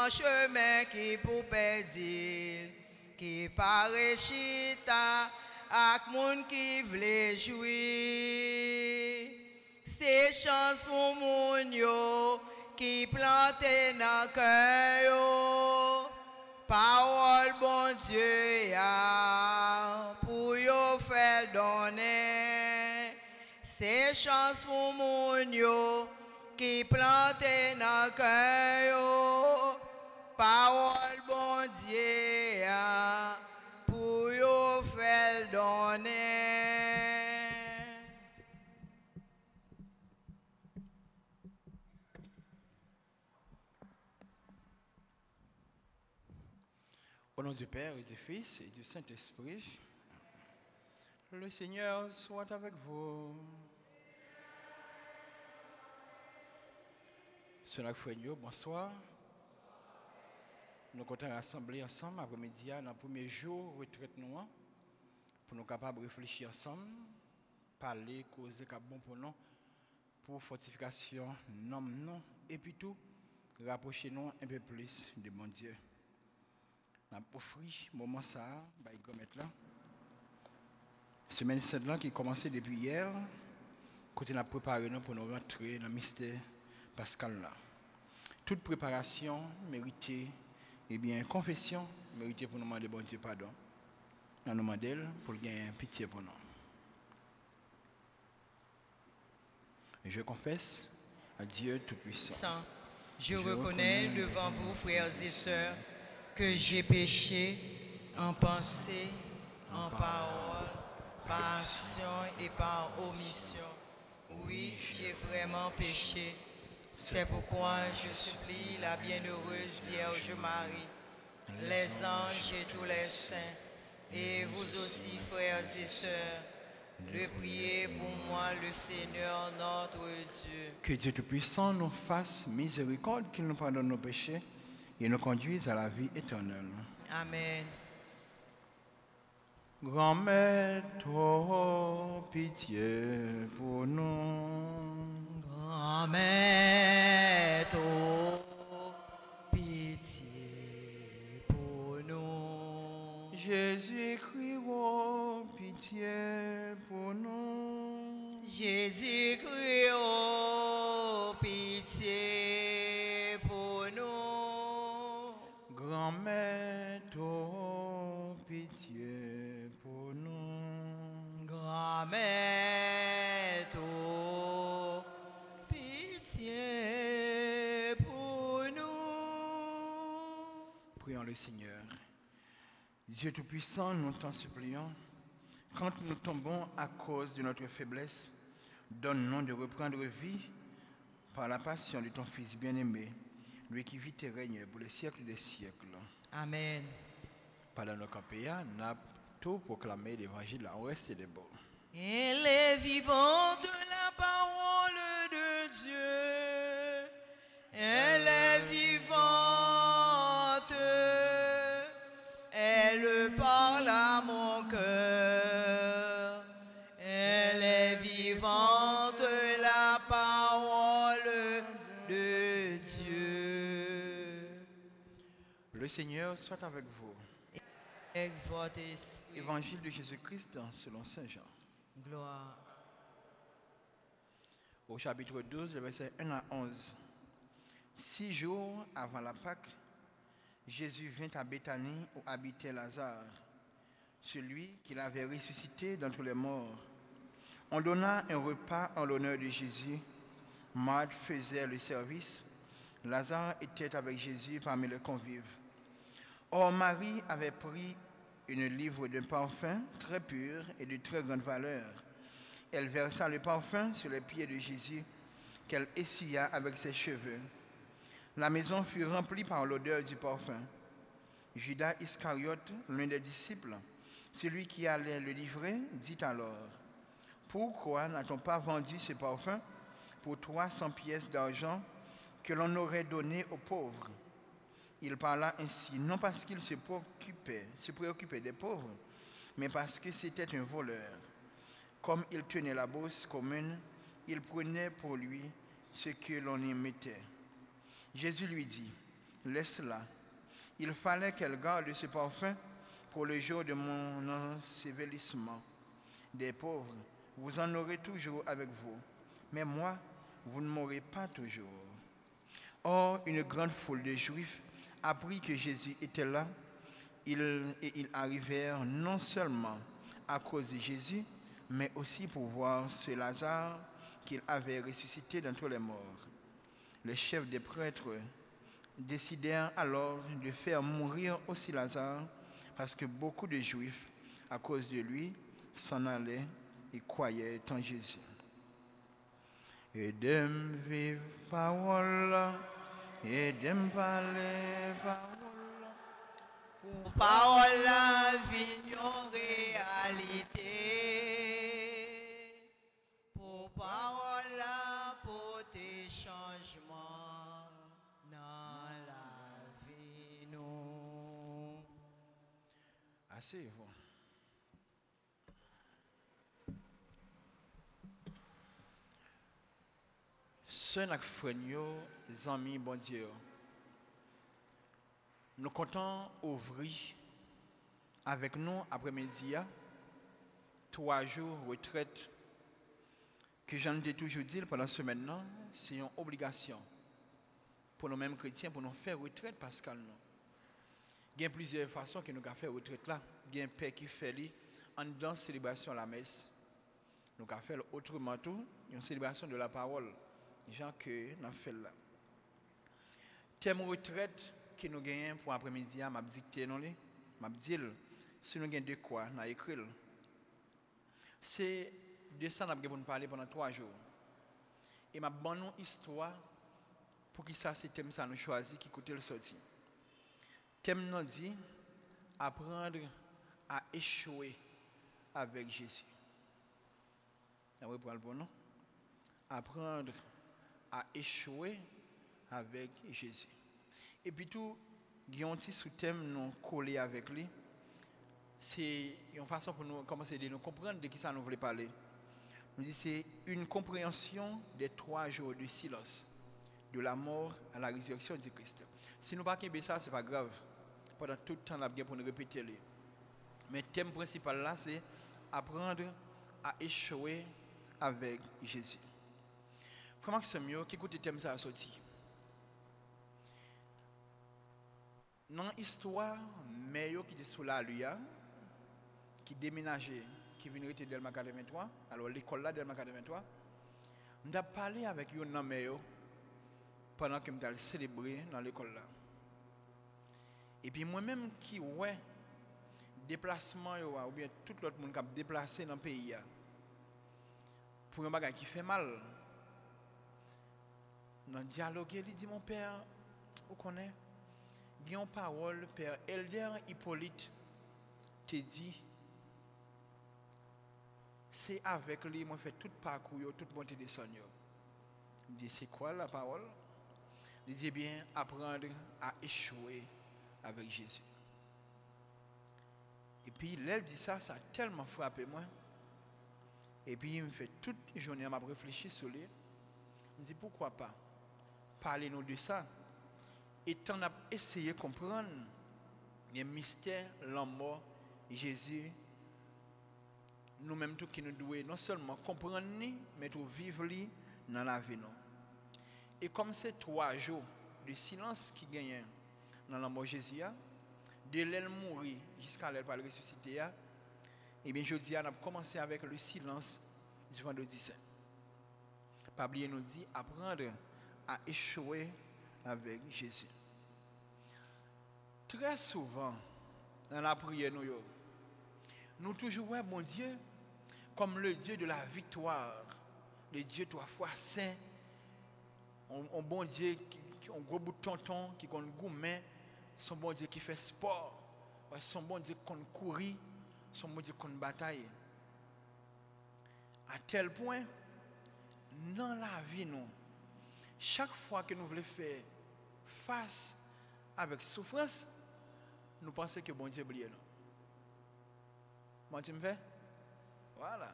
grand chemin qui pour perdre, qui paraît chita, ak moun qui vle jouir. C'est chance pour moun yo, qui plante dans cœur yo. Parole bon Dieu ya, pour yo faire donner. C'est chance pour moun yo, qui plante dans cœur yo. Parole bon Dieu ya, pour yo faire donner. Au nom du Père et du Fils et du Saint-Esprit, le Seigneur soit avec vous. Sœur Frère, bonsoir. Nous comptons rassembler ensemble après-midi dans le premier jour de retraite nous, pour nous capables de réfléchir ensemble, parler, causer, cap bon pour nous, pour fortification, non, et puis tout, rapprocher nous un peu plus de mon Dieu. Nous avons offert moment ça, là. Semaine sainte qui commençait depuis hier, côté nous préparé nous pour nous rentrer dans le mystère pascal là. Toute préparation méritée, et bien confession méritée pour nous demander bon Dieu pardon. Nous demandons pour gagner pitié pour nous. Je confesse à Dieu Tout-Puissant. Je reconnais devant vous, frères et sœurs, que j'ai péché en pensée, en parole, par action et par omission. Oui, j'ai vraiment péché. C'est pourquoi je supplie la bienheureuse Vierge Marie, les anges et tous les saints, et vous aussi, frères et sœurs, de prier pour moi le Seigneur notre Dieu. Que Dieu Tout-Puissant nous fasse miséricorde, qu'il nous pardonne nos péchés et nous conduise à la vie éternelle. Amen. Grand-mère, toi, pitié pour nous. Grand-mère, toi, pitié pour nous. Jésus-Christ, oh, pitié pour nous. Jésus-Christ, oh, pitié pour nous. Grand-mère, toi, pitié pour nous. Grand-mère, toi, pitié pour nous. Prions le Seigneur. Dieu Tout-Puissant, nous t'en supplions, quand nous tombons à cause de notre faiblesse, donne-nous de reprendre vie par la passion de ton Fils bien-aimé, lui qui vit et règne pour les siècles des siècles. Amen. Pendant nos campéas, nous avons tout proclamé l'évangile en reste des bons. Elle est vivante de la parole de Dieu. Elle est vivante. Elle parle à mon cœur. Elle est vivante de la parole de Dieu. Le Seigneur soit avec vous. Avec votre esprit. Évangile de Jésus-Christ selon Saint Jean. Gloire. Au chapitre 12, le verset 1 à 11. 6 jours avant la Pâque, Jésus vint à Béthanie où habitait Lazare, celui qu'il avait ressuscité d'entre les morts. On donna un repas en l'honneur de Jésus. Marthe faisait le service. Lazare était avec Jésus parmi les convives. Or, Marie avait pris une livre de parfum très pur et de très grande valeur. Elle versa le parfum sur les pieds de Jésus, qu'elle essuya avec ses cheveux. La maison fut remplie par l'odeur du parfum. Judas Iscariote, l'un des disciples, celui qui allait le livrer, dit alors: pourquoi n'a-t-on pas vendu ce parfum pour 300 pièces d'argent que l'on aurait donné aux pauvres? Il parla ainsi, non parce qu'il se préoccupait des pauvres, mais parce que c'était un voleur. Comme il tenait la bourse commune, il prenait pour lui ce que l'on y mettait. Jésus lui dit: laisse-la. Il fallait qu'elle garde ce parfum pour le jour de mon ensevelissement. Des pauvres, vous en aurez toujours avec vous, mais moi, vous ne m'aurez pas toujours. Or, une grande foule de Juifs apprit que Jésus était là. Ils arrivèrent non seulement à cause de Jésus, mais aussi pour voir ce Lazare qu'il avait ressuscité d'entre les morts. Les chefs des prêtres décidèrent alors de faire mourir aussi Lazare, parce que beaucoup de Juifs, à cause de lui, s'en allaient et croyaient en Jésus. Et d'em vive parole, et d'em parler parole. Pour parole la vie en réalité. Pour parole la porter changement dans la vie nous. Asseyez-vous. Sœurs et frères, amis, bon Dieu, nous comptons ouvrir avec nous après-midi 3 jours retraite que j'en ai toujours dit pendant ce maintenant, c'est une obligation pour nous mêmes chrétiens pour nous faire retraite parce que nous. Il y a plusieurs façons que nous avons fait retraite là. Il y a un père qui fait en dans célébration à la messe. Nous avons fait autrement tout, une célébration de la parole. Gens que nous avons fait là. Thème retraite que nous gagnons pour après-midi, m'a dicté nous li, m'a dit si nous gagnons de quoi, n'a écrit. C'est de ça nous avons parler pendant 3 jours. Et m'a donné une histoire pour qui ça c'est thème ça nous choisi qui coûte le sorti. Thème nous dit apprendre à échouer avec Jésus. On va prendre le nom. Apprendre à échouer avec Jésus. Et puis tout, il y a un petit sous-thème nous coller avec lui. C'est une façon pour nous commencer à nous comprendre de qui ça nous voulait parler. Nous dit c'est une compréhension des 3 jours de silence, de la mort à la résurrection de Christ. Si nous ne parlons pas de ça, ce n'est pas grave. Pendant tout le temps, nous avons pour nous répéter. Mais le thème principal là, c'est apprendre à échouer avec Jésus. Comment c'est mieux qui écoute le thème ça a sorti? Dans l'histoire, meilleur qui était sous la Luya, qui déménageait, qui venait de Delma 83, alors l'école là, Delma 83, nous avons parlé avec un homme meilleur pendant que nous avons célébré dans l'école là. Et puis moi-même qui ouais, déplacement ou bien tout l'autre monde qui a déplacé dans le pays, pour un bagage qui fait mal, dans le dialogue, il dit mon père, vous connaissez, il y a une parole, père Elder Hippolyte te dit, c'est avec lui, moi fait tout parcours, toute montée des sons. Il dit, c'est quoi la parole? Il dit bien, apprendre à échouer avec Jésus. Et puis, il dit ça, ça a tellement frappé moi. Et puis, il me fait toute journée, m'a réfléchi sur lui. Il me dit, pourquoi pas? Parlez-nous de ça. Et on a essayé de comprendre les mystères, la mort, Jésus, nous-mêmes tout qui nous devons non seulement comprendre, mais tout vivre dans la vie. Et comme c'est 3 jours de silence qui gagnent dans la mort de Jésus, de l'aile mourir jusqu'à l'aile pas ressusciter, et bien je dis, on a commencé avec le silence du vendredi saint. Pas oublier nous dit apprendre à échouer avec Jésus. Très souvent, dans la prière, nous toujours voyons mon Dieu comme le Dieu de la victoire, le Dieu 3 fois saint, un bon Dieu qui a un gros bout de tonton, qui a un goût main, son bon Dieu qui fait sport, son bon Dieu qui courir, son bon Dieu qui bataille. À tel point, dans la vie, nous, chaque fois que nous voulons faire face avec souffrance, nous pensons que bon Dieu oublie nous. Moi, tu me fais? Voilà.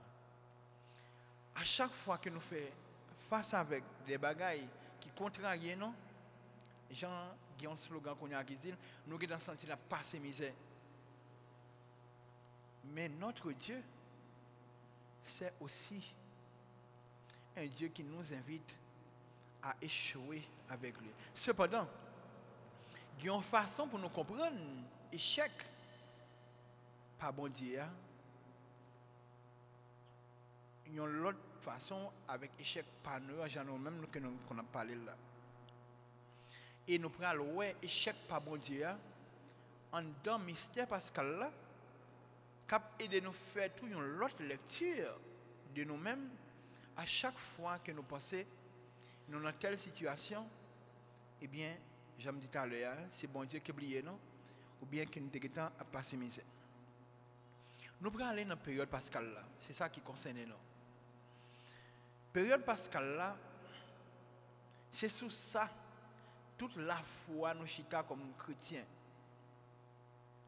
À chaque fois que nous faisons face avec des bagailles qui contrarient nous, Jean il y a un slogan qu'on a qui dit, nous avons senti la passe misère. Mais notre Dieu, c'est aussi un Dieu qui nous invite à échouer avec lui. Cependant, il y a une façon pour nous comprendre l'échec par bon Dieu. Il y a une autre façon avec échec par nous, même qu'on a parlé là. Et nous prenons ouais échec par bon Dieu en dans mystère Pascal là, cap aider nous faire tout une autre lecture de nous-mêmes à chaque fois que nous pensons nous dans telle situation, eh bien, j'aime dit tout à l'heure, c'est bon Dieu qui oublié non, ou bien qu'il nous temps à passer misère. Nous prenons aller dans la période Pascal là, c'est ça qui concerne nous. Période Pascal là, c'est sous ça toute la foi nous chita comme chrétiens,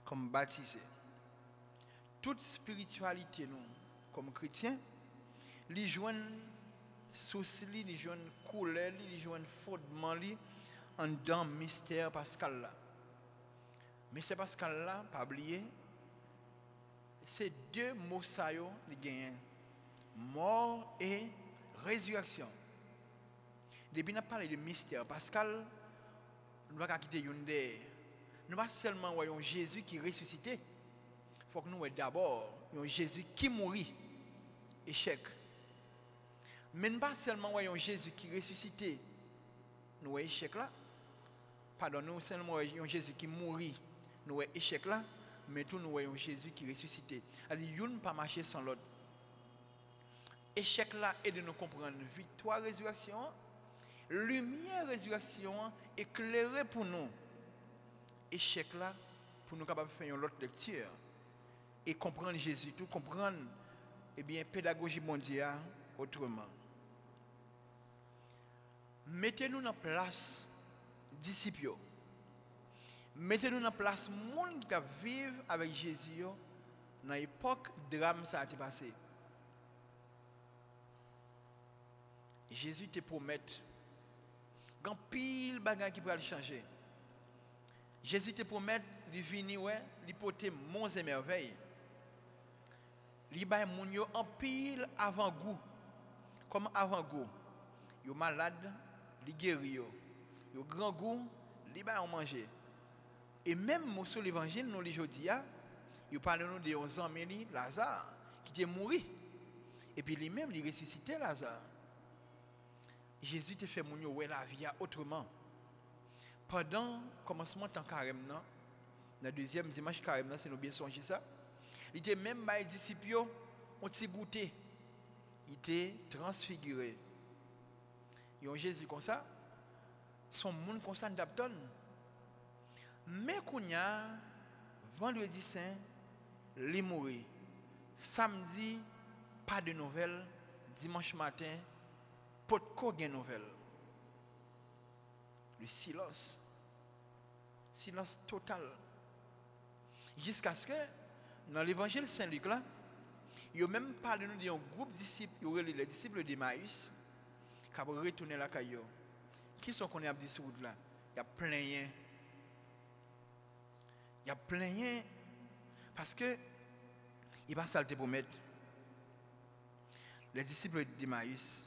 comme baptisés. Toute spiritualité nous comme chrétiens, les joignent souci, les joignent couleur, les joignent fondement en dans mystère Pascal là. Mais c'est Pascal là, pas oublier, c'est deux mots ça yo les gagnent, mort et résurrection. Depuis nous parlé de mystère Pascal, nous ne pouvons pas quitter une des. Nous ne pas seulement voyons Jésus qui ressuscité. Il faut que nous voyons d'abord Jésus qui mourit. Échec. Mais nous ne pas seulement voyons Jésus qui ressuscité. Nous voyons échec là. Pardon, nous seulement voyons Jésus qui mourit. Nous voyons échec là. Mais tout nous voyons Jésus qui ressuscité. C'est-à-dire, il ne pas marcher sans l'autre. Échec là est de nous comprendre victoire, résurrection. Lumière, résurrection, éclairée pour nous. Échec là, pour nous capables de faire une autre lecture et comprendre Jésus, tout comprendre, eh bien, pédagogie mondiale autrement. Mettez-nous en place, disciples. Mettez-nous en place, monde qui vivent avec Jésus dans l'époque drame ça a été passé. Jésus te promet. Quand pile bagage qui va changer. Jésus te promet de venir ouais, de porter monts et merveilles. Li bay moun yo en pile avant-goût. Comme avant-goût. Yo malade, li guéri yo. Yo grand goût, li bay on manger. Et même sur l'évangile nous les jodi a, yo parle nous de 11 ans Lazare qui était mort. Et puis lui-même il ressuscité Lazare. Jésus te fait moun yo ouais la vie autrement. Pendant le commencement de carême, la deuxième dimanche carême, c'est nous bien songer ça. Il était même les disciples ont goûté. Il était transfiguré. Ils ont Jésus comme ça. Son monde comme ça d'Abton. Mais qu'on y a vendredi saint, il est mort. Samedi, pas de nouvelles. Dimanche matin, pas de nouvelles. Le silence. Silence total. Jusqu'à ce que, dans l'évangile Saint-Luc, là, il y a même parlé d'un groupe de disciples, il y aurait les disciples d'Emmaüs, qui ont retourné la caillou. Qui sont qu'on a dit sur là? Il y a plein. Il y a plein. Parce que, il va s'alter pour mettre. Les disciples d'Emmaüs,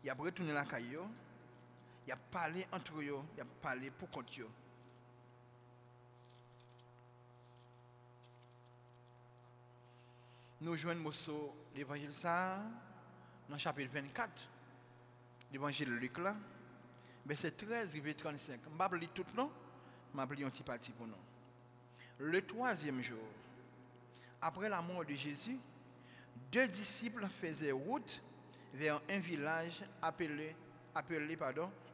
ils ont retourné la caillou. Il a parlé entre eux, il a parlé pour contre eux. Nous joignons l'évangile ça dans le chapitre 24, l'évangile Luc là, verset 13 et 35. Je ne vais pas lire tout non, je vais lire un petit parti pour nous. Le troisième jour, après la mort de Jésus, deux disciples faisaient route vers un village appelé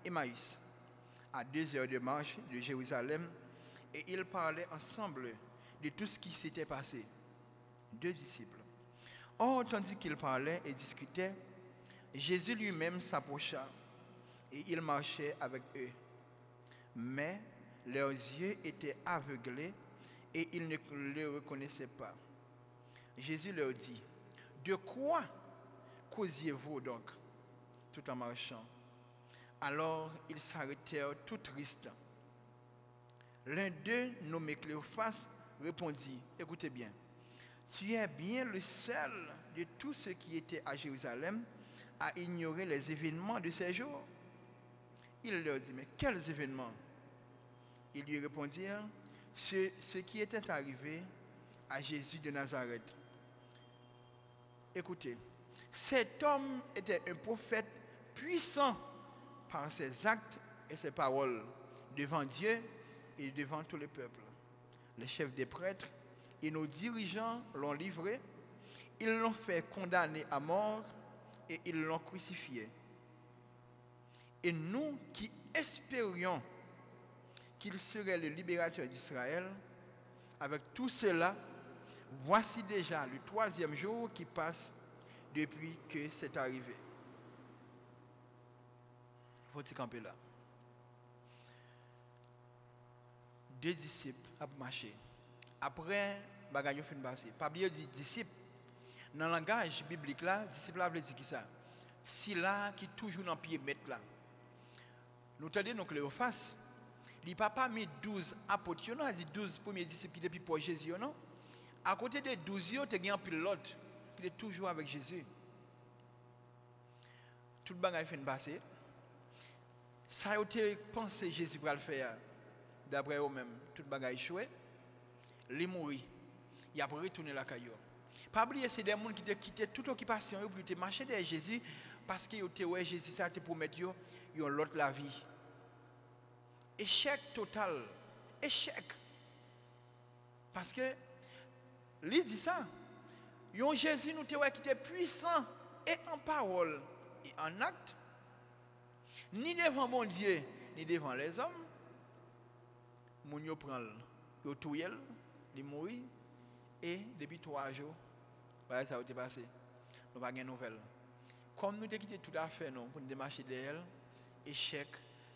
Emmaüs, à 2 heures de marche de Jérusalem, et ils parlaient ensemble de tout ce qui s'était passé. Deux disciples. Or, tandis qu'ils parlaient et discutaient, Jésus lui-même s'approcha et il marchait avec eux. Mais leurs yeux étaient aveuglés et ils ne le reconnaissaient pas. Jésus leur dit, « De quoi causiez-vous donc, tout en marchant ?» Alors ils s'arrêtèrent tout tristes. L'un d'eux, nommé Cléophas, répondit, écoutez bien, tu es bien le seul de tous ceux qui étaient à Jérusalem à ignorer les événements de ces jours. Il leur dit, mais quels événements? Ils lui répondirent, ce qui était arrivé à Jésus de Nazareth. Écoutez, cet homme était un prophète puissant par ses actes et ses paroles devant Dieu et devant tout le peuple. Les chefs des prêtres et nos dirigeants l'ont livré, ils l'ont fait condamner à mort et ils l'ont crucifié. Et nous qui espérions qu'il serait le libérateur d'Israël, avec tout cela, voici déjà le 3e jour qui passe depuis que c'est arrivé. Faut-il camper là? 2 disciples ont marché. Après, bagaille fin passé. Pas oublier dit disciple. Dans le langage biblique là, disciple là veut dire qui ça? Si là qui toujours dans pied mettre là. Nous entendons donc Cléophas, il papa mis 12 apôtres, non, il dit 12 premiers disciples qui étaient pour Jésus, non? À côté des 12, il y a un pilote qui est toujours avec Jésus. Tout le bagaille fin passé. Ça a été pensé Jésus pour le faire. D'après eux-mêmes, tout le bagaille échoué. Il mourir. Il a retourné la caillou. Pas oublier, c'est des gens qui ont quitté toute occupation pour marcher derrière Jésus parce que Jésus ça te promet ils ont l'autre la vie. Échec total. Échec. Parce que, il dit ça. Yon Jésus nous qui était puissant et en parole et en acte, ni devant mon Dieu, ni devant les hommes. Moun yo prend yo touye, il mourit et depuis 3 jours, bah ça a été passé. Nous pas gain nouvelle. Comme nous quitté tout à fait non pour nous marcher derrière, échec,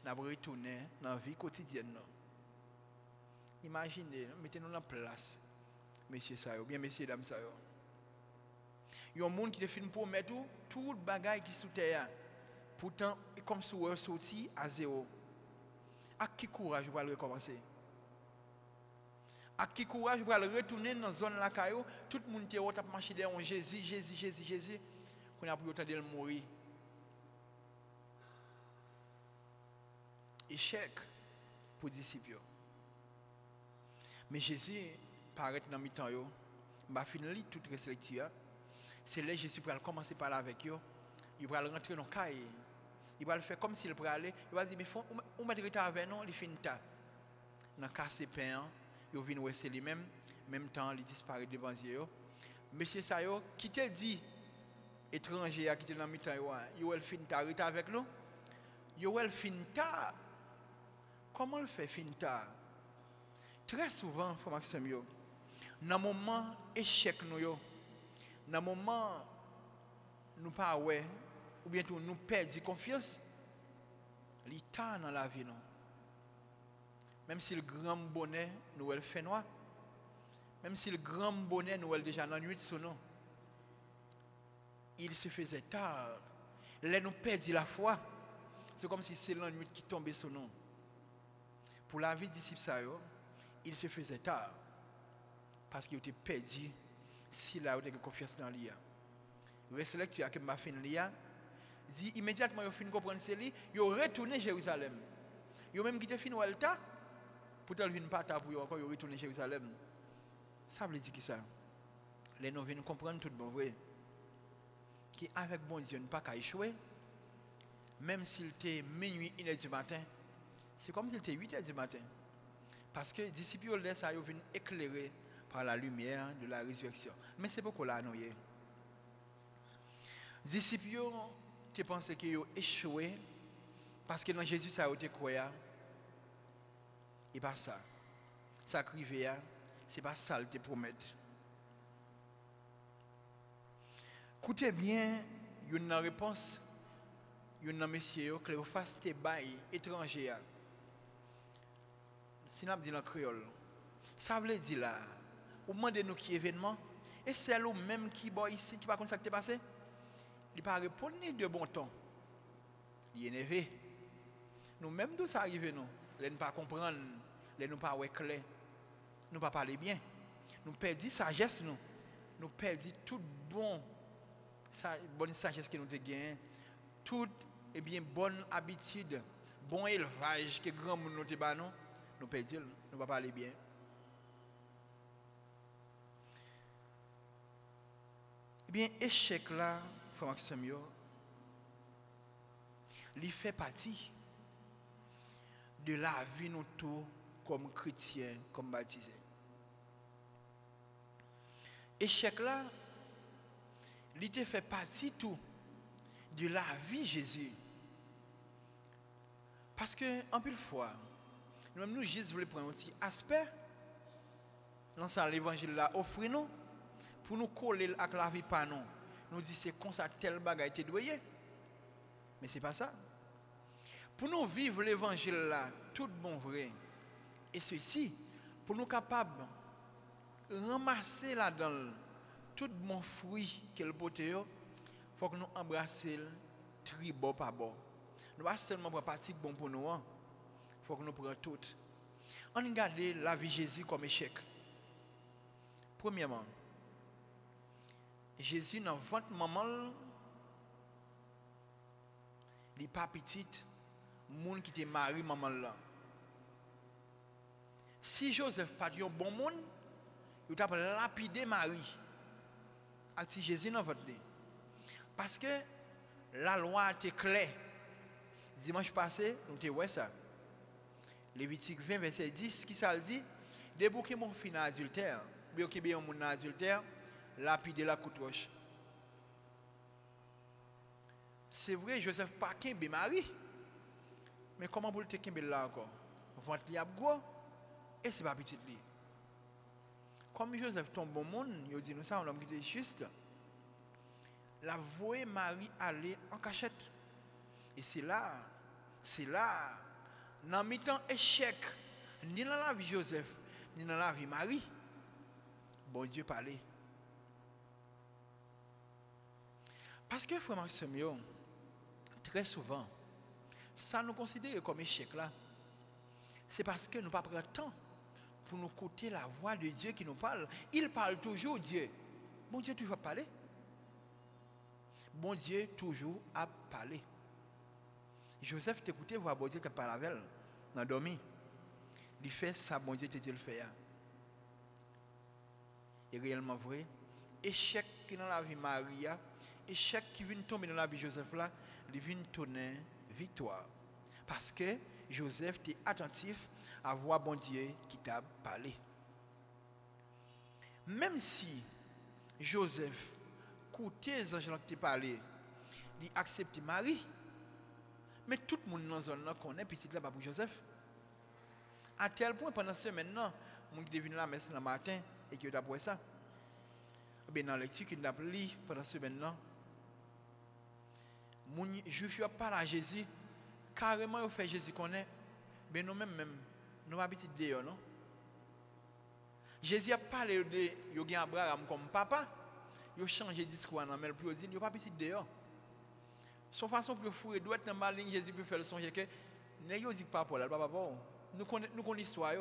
n'a retourner dans la vie quotidienne non. Imaginez, mettez-nous en place. Messieurs ça, ou bien messieurs dames ça. Il y a un monde qui te filme pour mettre tout le bagage qui sous terre. Pourtant, comme si on sorti à zéro. À qui courage pour le recommencer? À qui courage pour retourner dans la zone là caillou, tout le monde qui est marché derrière Jésus, qu'on a pu entendre le mourir. Échec pour les disciples. Mais Jésus paraît dans mi-temps yo, m'a fini toute lecture. C'est là Jésus pour commencer par là avec eux. Il va rentrer dans le caille. Il va le faire comme s'il pourrait aller. Il va dire mais on m'a dit avec nous, il finit ta. Dans casser pain, il vient ouais c'est lui-même, même temps il disparaît devant eux. Monsieur Sayo qui te dit étranger qui était dans mi-temps yo, il finit ta avec nous. Il finit ta. Comment le fait finit ta? Très souvent, faut Maxime yo. Dans moment échec nous yo. Dans moment nous pas ouais ou bien nous perdons confiance, l'état dans la vie non. Même si le grand bonheur nous le fait noir, même si le grand bonheur nous est déjà dans la nuit sur nous, il se faisait tard. Là nous perdons la foi. C'est comme si c'est la nuit qui tombait sur nous. Pour la vie disciple ça il se faisait tard parce qu'il était perdu s'il a eu confiance dans l'IA. Reste lecture que m'a fait l'IA dit immédiatement il fin comprendre c'est lui, il retourné à Jérusalem. Il même quitté fin Walta pour tel venir pas ta pour encore retourner à Jérusalem. Ça veut dire que ça les nous viennent comprendre tout bon vrai qui avec bon Dieu ne pas qu'à échouer même s'il était minuit 1h du matin. C'est comme s'il était 8h du matin. Parce que les disciples laissent ça viennent éclairer par la lumière de la résurrection. Mais c'est pourquoi là, non. Les disciples, tu penses qu'ils ont échoué parce que dans Jésus, ça a été croyant. Et pas ça. Ça crivé, c'est pas ça qu'ils te promettent. Écoutez bien, il y a une réponse. Il y a un monsieur, Cléophas, te bail étranger. Si nous dit en créole, ça veut dire là, au moment de nous qui événement, et c'est le même qui boit ici, qui va comme ça qui t'est passé, il ne pas répondre ni de bon temps. Il est énervé. Nous même d'où ça arrive nous, ne pas comprendre nous pas ouais clair, nous pas parler bien, nous perdons sagesse nous perdons toute bonne sagesse que nous avons gagnée, toute bonne habitude, bon élevage que grand monde nous ba nous perdons, nous pas parler bien. Échec là, frère Maxime, il fait partie de la vie nous tous comme chrétiens, comme baptisés. Échec là, il fait partie tout de la vie de Jésus. Parce que, en plus de fois, nous Jésus voulait prendre un petit aspect dans l'évangile là, offrir-nous pour nous coller avec la vie par nous. Nous dit c'est comme ça tel bagage te doyer. Mais c'est pas ça. Pour nous vivre l'évangile là, tout bon vrai. Et ceci, pour nous capables ramasser là-dedans tout bon fruit qu'elle porte, il faut que nous embrassions tri bon par bon. Nous ne pas seulement pour partie bon pour nous, il faut que nous prenions tout. On regarde la vie de Jésus comme échec. Premièrement, Jésus dans votre maman, il n'est pas petit, monde qui était marié maman là. Si Joseph pas un bon monde, il t'a lapidé Marie. Si Jésus dans votre lit. Parce que la loi était claire. Dimanche passé, nous avons vu ça. Lévitique 20, verset 10, qui ça dit? Dès que mon fils adultère, bien que bien mon adultère, lapider la coupe roche. C'est vrai, Joseph pas qu'un Marie. Mais comment vous le tenez là encore? Votre li a gros et c'est pas petit li. Comme Joseph tombe bon monde, il dit nous ça, on a dit juste. La voie Marie aller en cachette. Et c'est là, dans le temps échec, ni dans la vie de Joseph, ni dans la vie de Marie, bon Dieu parlait. Parce que, frère Maxime, très souvent, ça nous considère comme échec là. C'est parce que nous pas pris le temps pour nous écouter la voix de Dieu qui nous parle. Il parle toujours Dieu. Bon Dieu toujours parler. Bon Dieu toujours a parlé. Joseph t'écoutait voir bon Dieu qui parle avec elle dans dormi. Il fait ça, bon Dieu te dit le faire. Et réellement vrai, échec qui dans la vie de Maria, échec qui vient tomber dans la vie de Joseph là, il vient tourner victoire. Parce que Joseph était attentif à voir bon Dieu qui t'a parlé. Même si Joseph écoutait les anges qui t'a parlé, il acceptait Marie, mais tout le monde dans la zone connaît petit là pour Joseph. À tel point, pendant ce maintenant, mon qui devine la messe le matin et qui a appris ça. Bien dans la lecture qu'il a lu pendant ce maintenant, mon juif n'a pas à Jésus, carrément il fait Jésus connaît, mais nous-mêmes, nous pas petit d'ailleurs, non? Jésus a parlé de Abraham comme papa, il a changé de discours en amel plus il n'a pas petit d'ailleurs. Son façon pour fouiller doit être dans ma ligne, Jésus peut faire le songe que ne dit pas Paul, papa. Nous connaissons l'histoire.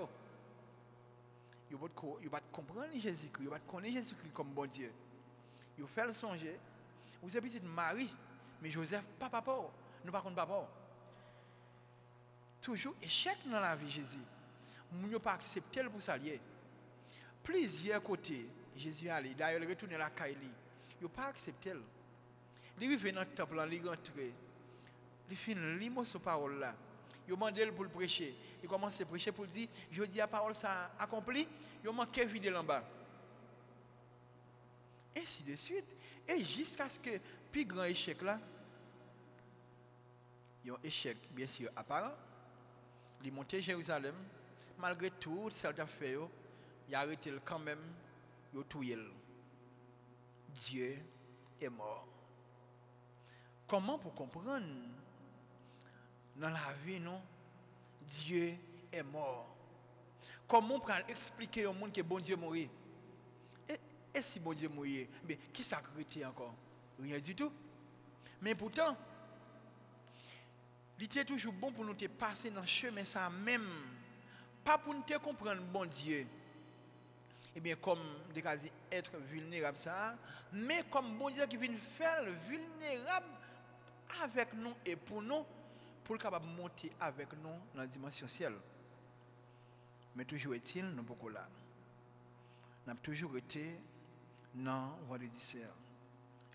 Ils ne pas comprendre Jésus-Christ, ils ne pas connaître Jésus-Christ comme bon Dieu. Ils fait le songer. Vous avez petite Marie, mais Joseph, pas papa. Nous ne connaissons pas papa. Toujours échec dans la vie de Jésus. Nous ne pas accepter pour s'allier. Plusieurs côtés, Jésus allé. D'ailleurs, il retourne à la Kaili. Il n'a pas accepté. Il arrive dans le temple, il rentre. Il finit limo sur parole là. Il demande pour le prêcher. Il commence à prêcher pour dire, je dis la parole ça accompli. Il manque vide en bas. Et ainsi de suite. Et jusqu'à ce que plus grand échec là, il y a un échec bien sûr apparent. Il est monté à Jérusalem. Malgré tout, ce qu'il a fait, il a arrêté quand même. Il a tué. Dieu est mort. Comment pour comprendre dans la vie, non, Dieu est mort. Comment on peut expliquer au monde que bon Dieu est mort? Et si bon Dieu est mort, mais qui s'accrète encore? Rien du tout. Mais pourtant, il était toujours bon pour nous passer dans le chemin ça même pas pour nous comprendre bon Dieu. Eh bien, comme des cas être vulnérable ça, mais comme bon Dieu qui vient faire vulnérable avec nous et pour nous, pour le capable monter avec nous dans la dimension ciel. Mais toujours est-il, nous beaucoup là. Nous avons toujours été dans le vendredi saint.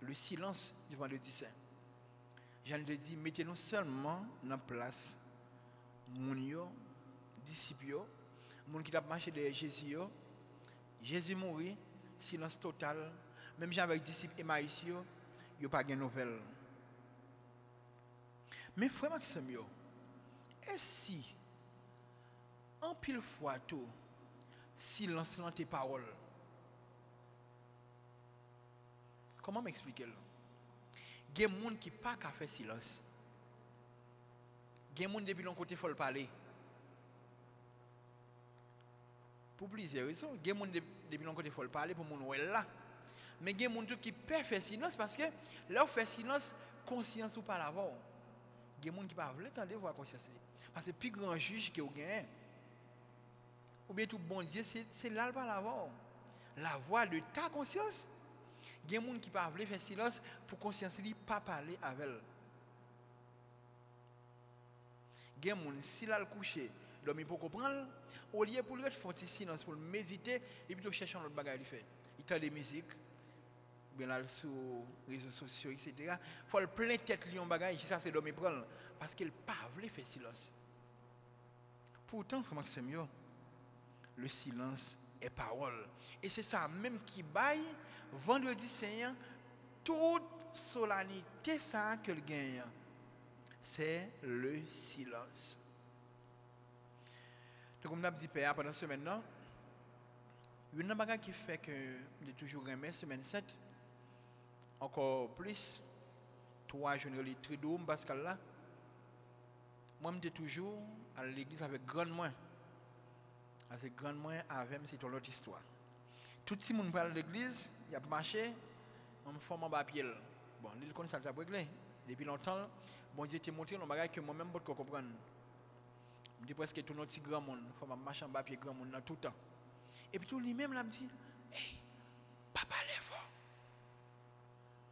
Le silence du vendredi saint. J'en ai dit, mettez-nous seulement dans la place, mon disciples, mon qui a marché derrière Jésus. Jésus mourit, silence total. Même avec les disciples Emmaüs, il n'y a pas de nouvelles. Mais frère Maxime, est-ce si, en pile fois tout, silence dans tes paroles? Comment m'expliquer? Il y a des gens qui n'ont pas qu'à faire silence. Il y a des gens depuis l'autre côté, il faut le parler. Pour plusieurs raisons. Il y a des gens depuis l'autre côté, il faut le parler pour les gens là. Mais il y a des gens qui peuvent faire silence parce que là, on fait silence, conscience ou pas l'avoir. Il y a des gens qui ne peuvent pas attendre voir conscience. Parce que le plus grand juge que vous avez, ou bien tout bon Dieu, c'est là le pas l'avoir. La voix de ta conscience. Il y a des gens qui ne peuvent pas faire silence pour conscience ne pas parler avec elle. Il y a des gens, si là le coucher, dormir pour comprendre, au lieu pour lui faire silence, pour méditer, et puis chercher un autre bagage à faire. Il entend des musiques, bien là sur les réseaux sociaux, etc. Il faut le plein tête lion bagage, ça c'est dormir prendre, parce qu'il ne peut pas faire silence. Pourtant, frère Maxime, le silence est parole. Et c'est ça même qui baille vendredi saint, toute solennité ça que le gagne. C'est le silence. Donc, comme on a dit Père pendant ce semaine, il y a une chose qui fait que j'ai toujours aimé semaine 7, encore plus, 3 jours de Tridoum, Pascal là. Moi, je suis toujours à l'église avec grand moins. Avec grand moins, avec c'est une autre histoire. Tout le monde parle de l'église, il a marché, on me forme en papier. Bon, l'île comme ça, ça a réglé. Depuis longtemps, bon Dieu t'a montré un bagage que moi-même je peux comprendre. Je dis presque tout notre grand monde, il faut marcher en papier grand monde tout le temps. Et puis tout lui-même là me dit, hey, pas parler fort,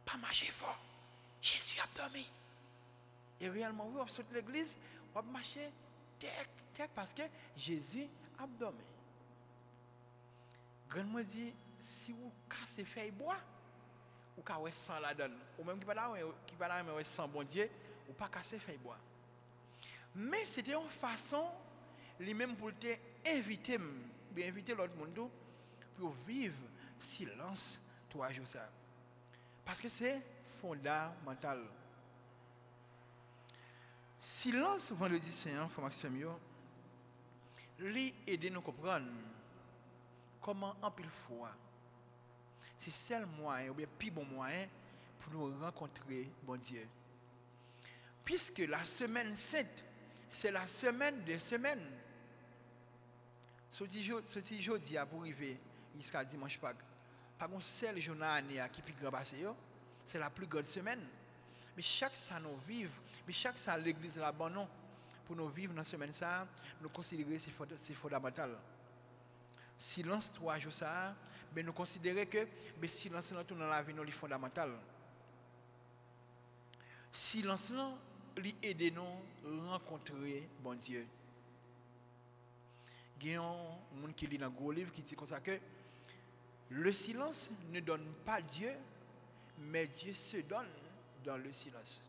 pas marcher fort, Jésus a dormi. Et réellement, oui, on saute l'église, on marcher tech parce que Jésus a dormi. Grand moi dit, si vous cassez feuille bois, ou ka ouais sans la donne, ou même qui va là mais sans bon Dieu, ou pas casser feuille bois. Mais c'était une façon lui-même pour te inviter, bien inviter l'autre monde pour vivre silence 3 jours ça. Parce que c'est fondamental. Silence vendredi saint, frère Maxime, lui aider nous comprendre comment en pile fois c'est seul moyen ou bien plus bon moyen pour nous rencontrer bon Dieu. Puisque la semaine sainte, c'est la semaine des semaines. Ce petit jour pour arriver jusqu'à dimanche Pâques. Pas un seul jour dans l'année qui est plus grand passé. C'est la plus grande semaine. Mais chaque ça nous vivons, mais chaque ça l'église là bon non. Pour nous vivre dans la semaine ça, nous considérer c'est fondamental. Silence 3 jours ça, mais nous considérer que le silence dans la vie nous est fondamental. Silence là lui aider nous rencontrer bon Dieu. Il y a un monde qui lit dans un gros livre qui dit comme ça que le silence ne donne pas Dieu, mais Dieu se donne dans le silence.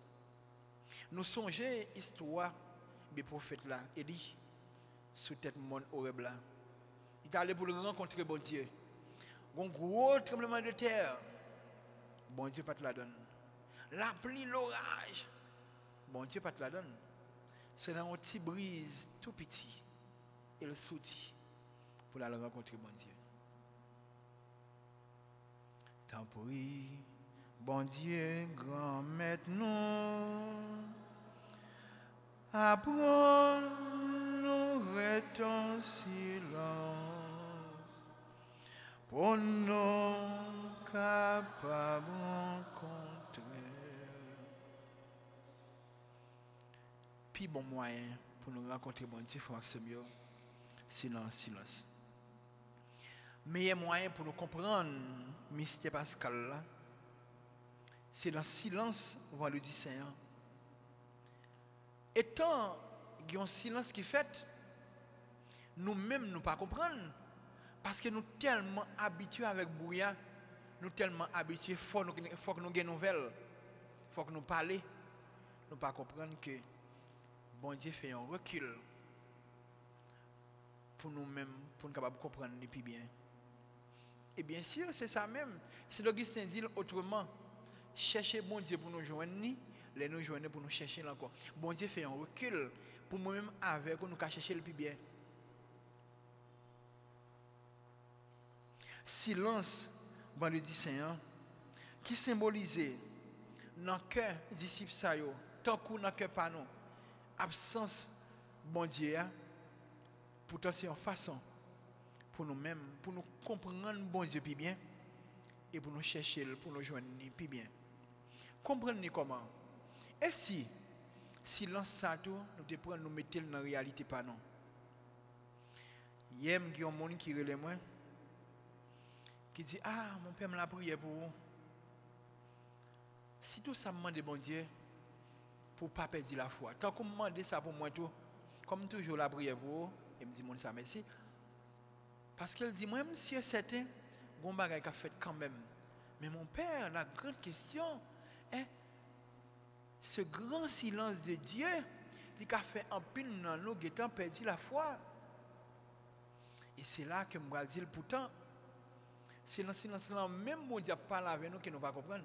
Nous songeons l'histoire des prophètes là, Élie, sous tête monde horrible là. Il est allé pour le rencontrer bon Dieu. Un gros tremblement de terre, bon Dieu pas te la donne. La pluie, l'orage, bon Dieu pas te la donne. C'est dans un petit brise tout petit. Et le souti pour aller rencontrer bon Dieu. Tant pis, bon Dieu, grand maître nous, apprends nous ton silence pour nous capables de rencontrer. Puis bon moyen pour nous rencontrer bon Dieu, frère Maxime, silence. Meilleur moyen pour nous comprendre le mystère pascal là, c'est dans le silence vendredi saint. Et tant qu'il y a un silence qui fait, nous-mêmes nous pas comprendre parce que nous tellement habitués avec brouillard, nous tellement habitués faut que nous gagne nouvelle, faut que nous parler, nous pas comprendre que bon Dieu fait un recul pour nous-mêmes pour nous capable comprendre les plus bien. Et bien sûr, c'est ça même. C'est l'Augustin dit autrement, chercher bon Dieu pour nous joindre, les nous joindre pour nous chercher encore. Bon Dieu fait un recul pour nous-mêmes avec nous chercher le plus bien. Silence, vendredi saint, qui symbolisait dans le cœur des disciples, tant que dans le cœur pas nous, absence, bon Dieu, pourtant c'est une façon pour nous-mêmes, pour nous comprendre bon Dieu plus bien et pour nous chercher, pour nous joindre plus bien. Comprenez comment? Et si silence ça tout, nous devons nous mettre dans la réalité pas non. Hier, il y a un monde qui relève moi, qui dit ah mon père m'a prié pour vous. Si tout ça me demande bon Dieu pour ne pas perdre la foi. Tant qu'on me demande ça pour moi tout, comme toujours la prière pour vous, il me dit mon ça merci. Parce qu'elle dit moi monsieur certain bon bagage qu'a fait quand même. Mais mon père, la grande question est ce grand silence de Dieu, il a fait un pile dans nous qui ont perdu la foi. Et c'est là que je vais dire pourtant, c'est dans le silence là, même mon Dieu parle avec nous que nous ne pouvons pas comprendre.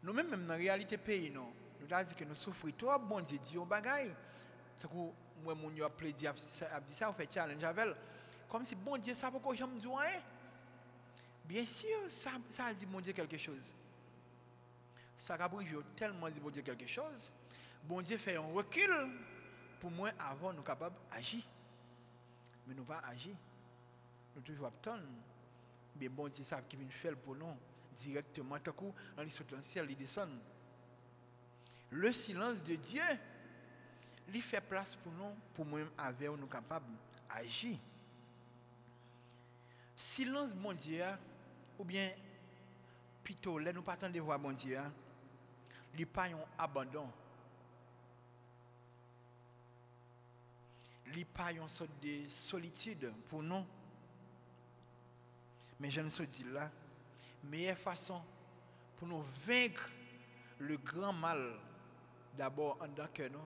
Nous-mêmes, même dans la réalité pays, nous avons dit que nous souffrons trop, bon Dieu dit un bagage. C'est que moi, mon Dieu a dit ça, on fait challenge avec. Comme si bon Dieu, ça ne peut pas jamais dire rien. Bien sûr, ça a dit bon Dieu quelque chose. Ça a tellement dit bon Dieu quelque chose. Bon Dieu fait un recul pour moi avant nous capables d'agir. Mais nous ne pas agir. Nous toujours attendre. Mais bon Dieu savent qu'il vient faire pour nous directement. Tout coup, dans l'histoire du ciel, il descend. Le silence de Dieu, il fait place pour nous, pour moi avec nous capables d'agir. Silence bon Dieu, ou bien plutôt, là nous pas attendre de voir bon Dieu, il n'y a pas un abandon. Il n'y a pas une sorte de solitude pour nous. Mais je ne sais pas là, meilleure façon pour nous vaincre le grand mal, d'abord en tant que nous,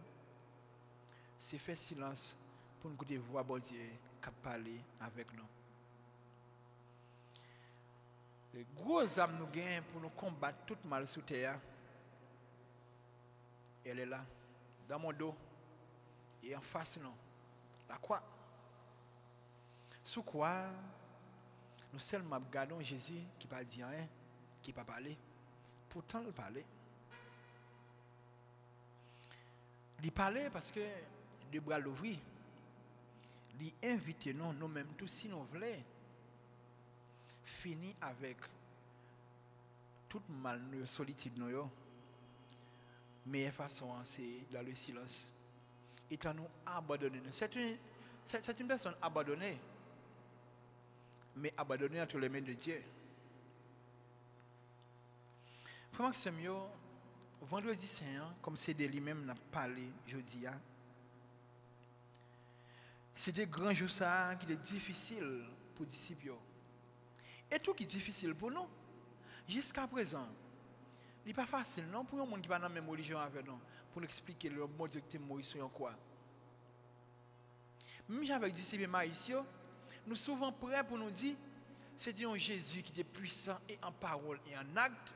c'est faire silence pour nous écouter voir bon Dieu qui parler avec nous. Les gros âmes nous gagnent pour nous combattre tout mal sous terre. Elle est là, dans mon dos, et en face nous. La croix. Sous quoi, nous seulement regardons Jésus qui ne parle rien, qui ne parle pas parler. Pourtant, il parlait. Il parlait parce que les bras l'ouvrir. Il invite nous-mêmes, tous si nous voulons, finir avec toute mal, solitude, mais de façon, c'est dans le silence. Étant nous abandonnés. C'est une personne abandonnée, mais abandonnée entre les mains de Dieu. Vraiment que c'est mieux, vendredi saint, comme c'est de lui-même n'a parlé jeudi, c'est des grands jours ça qui est difficile pour les disciples. Et tout qui est difficile pour nous, jusqu'à présent, il n'est pas facile non pour un monde qui va dans la même religion avec nous, pour nous expliquer le mode de Moïse sur quoi. Même avec les disciples maïsiens, nous sommes souvent prêts pour nous dire c'est un Jésus qui est puissant et en parole et en acte.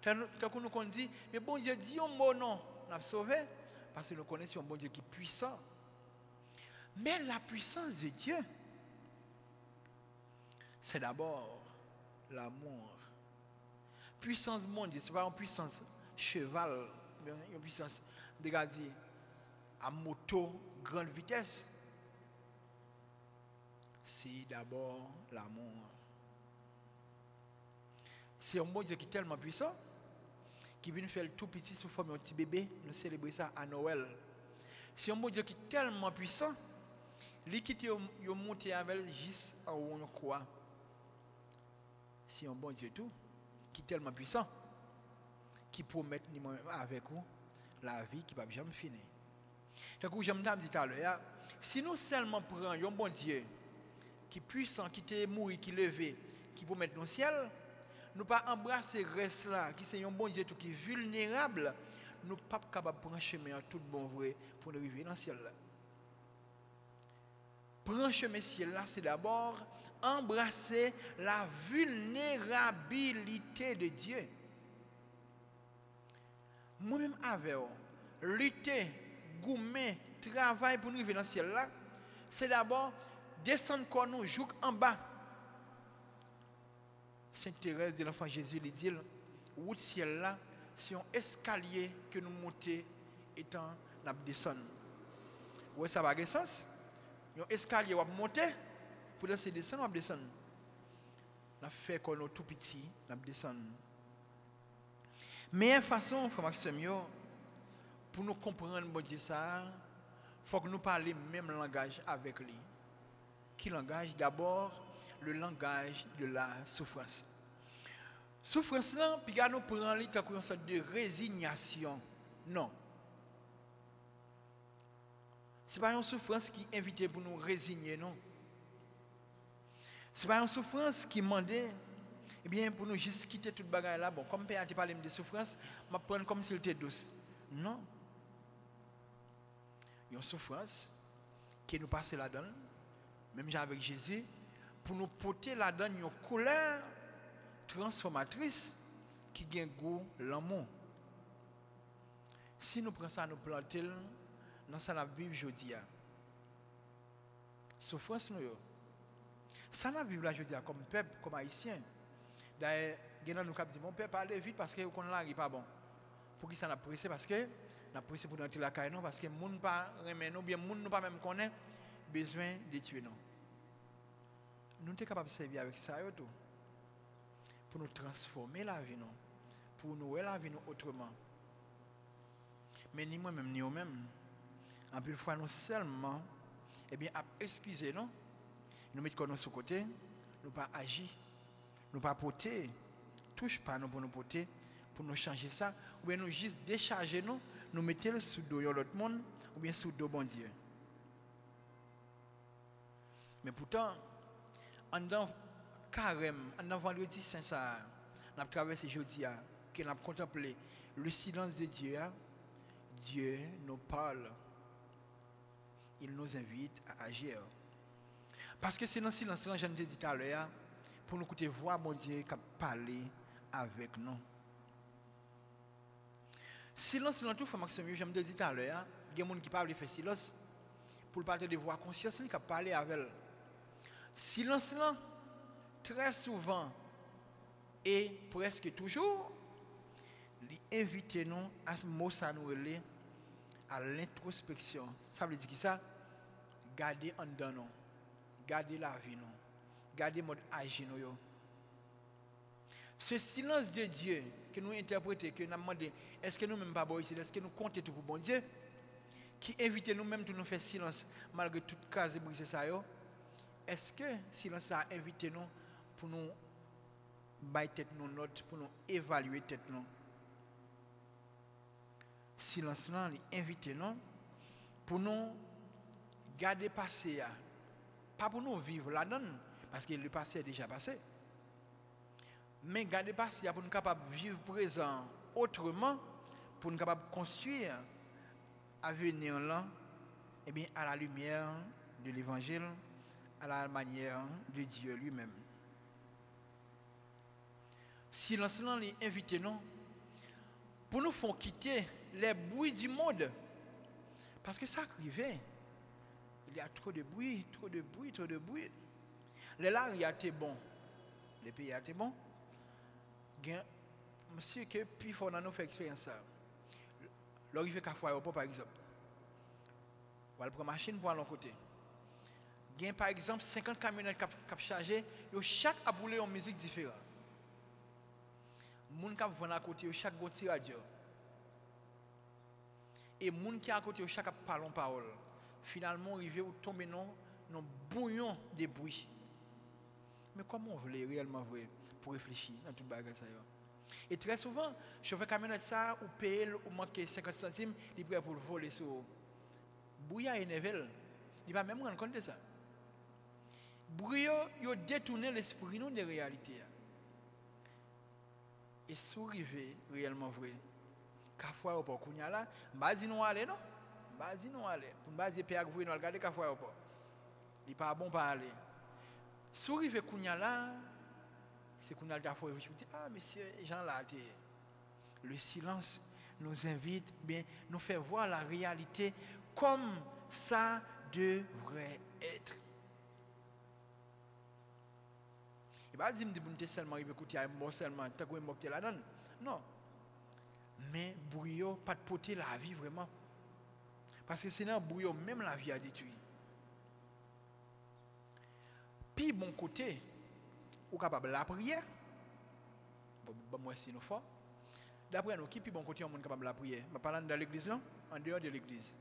Tant que nous dit, mais bon Dieu dit un mot non, nous avons sauvé, parce que nous connaissons un bon Dieu qui est puissant. Mais la puissance de Dieu, c'est d'abord l'amour. Puissance de mon Dieu, ce n'est pas une puissance cheval, mais une puissance, regardez, à moto, grande vitesse. C'est d'abord l'amour. C'est un bon Dieu qui est tellement puissant, qui vient faire le tout petit sous forme d'un petit bébé, nous célébrons ça à Noël. C'est un bon Dieu qui est tellement puissant, Li quitte yo monter avec juste en haut on croit. Si un bon Dieu tout qui est tellement puissant qui promet ni moi-même avec vous la vie qui va jamais finir. Tant que j'aime dit tout à l'heure, si nous seulement prenons un bon Dieu qui est puissant, qui est mort, qui est levé, qui promet nous ciel, nous pas embrasser reste là qui c'est un bon Dieu tout qui est vulnérable, nous pas capable de prendre chemin en tout bon vrai pour nous arriver dans le ciel là. Prendre chemin ciel là, c'est d'abord embrasser la vulnérabilité de Dieu. Moi-même avec lutter, goumer, travail pour nous arriver dans le ciel là, c'est d'abord descendre comme nous, jouer en bas. Sainte Thérèse de l'Enfant Jésus lui dit, route ciel là, c'est un escalier que nous montons étant nous descendre. Ouais, ça va avoir sens. Un escalier va monter pour descendre, on va descendre. On a fait qu'on est tout petit, on va descendre. Meilleure façon, frère Maxime, pour nous comprendre bon Dieu ça, il faut que nous parlions le même langage avec lui. Qui langage? D'abord, le langage de la souffrance. Souffrance là, puis nous prenons lui comme une sorte de résignation. Non. Ce n'est pas une souffrance qui invite pour nous résigner, non. Ce n'est pas une souffrance qui demande, eh bien, pour nous juste quitter toute bagarre là. Bon, comme Père a parlé de souffrance, je vais prendre comme s'il était douce. Non. Il y a une souffrance qui nous passe là-dedans, même avec Jésus, pour nous porter là-dedans une couleur transformatrice qui gagne goût l'amour. Si nous prenons ça, nous plantons dans ça la vivre aujourd'hui. Souffrance nous. Ça la vivre là aujourd'hui comme peuple, comme haïtien. D'ailleurs, nous cap dit mon peuple parle vite parce que qu'on là pas bon. Pour qui ça n'a pressé parce que n'a pressé pour entrer la caille non parce que monde pas remet nous bien monde nous pas même connaît besoin de tuer nous. Nous sommes capables de servir avec ça tout pour nous transformer la vie nous, pour nous voir la vie nous autrement. Mais ni moi-même ni eux-mêmes, en plus fois nous seulement, eh bien, excusez nous, nous mettons nous sur côté, nous pas agir, nous pas porter, touche pas nous pour nous porter, pour nous changer ça, ou bien nous juste décharger nous, nous mettons sous dos de l'autre monde, ou bien sous dos bon Dieu. Mais pourtant, en dans carême, en dans vendredi saint ça, nous avons traversé jeudi, que nous avons contemplé le silence de Dieu. Dieu nous parle. Il nous invite à agir. Parce que c'est dans le silence, je l'ai dit tout à l'heure, pour nous écouter voir mon Dieu qui parler avec nous. Silence, dans tout, Maxime, je me dis tout à l'heure, il y a des gens qui parlent de faire silence pour parler de voix conscience, qui parler avec elle. Silence, là, très souvent et presque toujours, invitez-nous à ce mot ça nous relève à l'introspection. Ça veut dire que ça, garder en dedans nous, garder la vie nous, garder mode agir nous. Ce silence de Dieu que nous interprétons, que nous demandons, est-ce que nous même pas bon ici, est-ce que nous comptons tout pour bon Dieu, qui invite nous-mêmes à nous faire silence malgré toute case brisée ça yo. Est-ce que silence a invité nous pour nous bailler tête nous note, pour nous évaluer tête nous? Silence là, invité nous pour nous garder passé, pas pour nous vivre là-dedans, parce que le passé est déjà passé, mais garder passé pour nous capables de vivre présent autrement, pour nous capables de construire l'avenir là, et bien à la lumière de l'évangile, à la manière de Dieu lui-même. Silence là, invité nous pour nous faire quitter les bruits du monde. Parce que ça arrive. Il y a trop de bruit, trop de bruit, trop de bruit. Les là, il y a été bon. Les pays a été bon. Monsieur, que puis il faut nous faire expérience ça. L'arrivée qu'à fois aéroport, par exemple. On va prendre machine pour aller de côté. Il y a par exemple 50 camionnettes qui chargées, chaque a boulé en musique différente. Les gens qui vont à côté, chaque goût radio. Et les gens qui sont à côté, chaque parle en parole. Finalement, arrivé ou tomber non un bouillon de bruit. Mais comment on veut réellement vrai pour réfléchir dans toute bagarre ça? Et très souvent, chauffeur camionnette ça, ou payer ou manquer 50 centimes, il est prêt pour le voler sur. Bouillard et Nevel, il va même rendre compte de ça. Bouillard, il a détourné l'esprit nous des réalités. Et souriver réellement vrai. Kafwa au port kounya là, bazi nous aller non? Bazi nous aller. Pour bazi père vous nous regarder kafwa au port. Il pas bon pas aller. Souriver kounya là, c'est qu'on a la fois je dis ah monsieur Jean là le silence nous invite bien nous fait voir la réalité comme ça devrait être. Il va dire me seulement il écouter moi seulement tant que moi là dedans. Non. Mais bouillot pas de porter la vie vraiment. Parce que sinon bouillot même la vie a détruit. Puis bon côté ou capable la prière. Bon moi c'est nous fort. D'après nous qui puis bon côté on est capable la prière. Je parle dans l'église là, en dehors de l'église.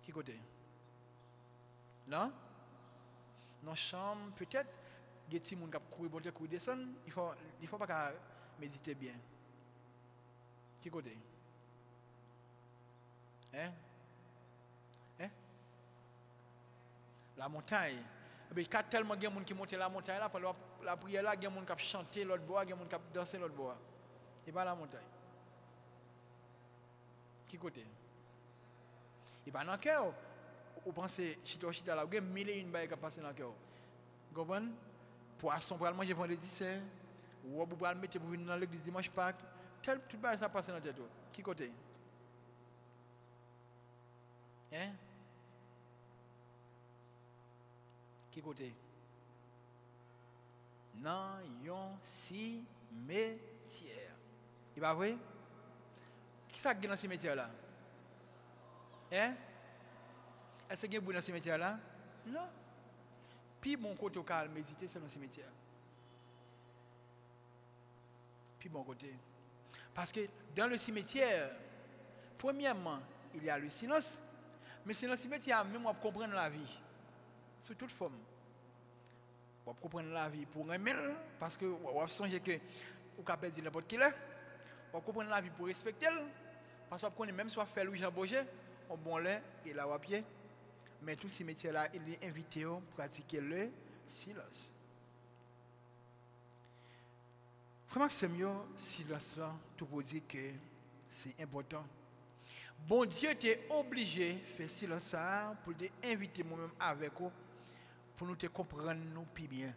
Qui côté? Non? Dans chambre peut-être des petits monde qui courir monter courir descendre, il faut pas méditer bien. Qui côté? Hein? La montagne. Il y a tellement de gens qui montent la montagne là, pour la prière là, il y a des gens qui chantent l'autre bois, il y a des gens qui dansent l'autre bois. Et pas la montagne. Qui côté? Et pas dans le cœur. Vous pensez, chita là, il y a mille et une bails qui passent dans le cœur. Vous comprenez? Poisson pour manger vendredi c'est, ou vous pouvez mettre pour venir dans l'église dimanche Pâques. Tel tout bail ça passe dans la tête. Qui côté? Hein? Qui côté? Dans yon cimetière. Il pas vrai? Qui ça qui est dans ce cimetière là? Hein? Est-ce qu'il y a dans ce cimetière là? Non. Puis bon côté au calme méditer c'est dans le cimetière. Puis bon côté. Parce que dans le cimetière, premièrement, il y a le silence. Mais c'est dans le cimetière même on comprend la vie. Sous toute forme. On comprendre la vie pour aimer, parce que on songe que on peut perdre n'importe qui là. On comprendre la vie pour respecter, parce qu'on connaît même soit faire Louis Jean Bourget, on bon là et là à pied. Mais tout ces métiers là, il est invité à pratiquer le silence. Vraiment que c'est mieux silence là, tout pour dire que c'est important. Bon Dieu t'est obligé de faire silence pour t'inviter moi-même avec vous. Pour nous te comprendre nous plus bien.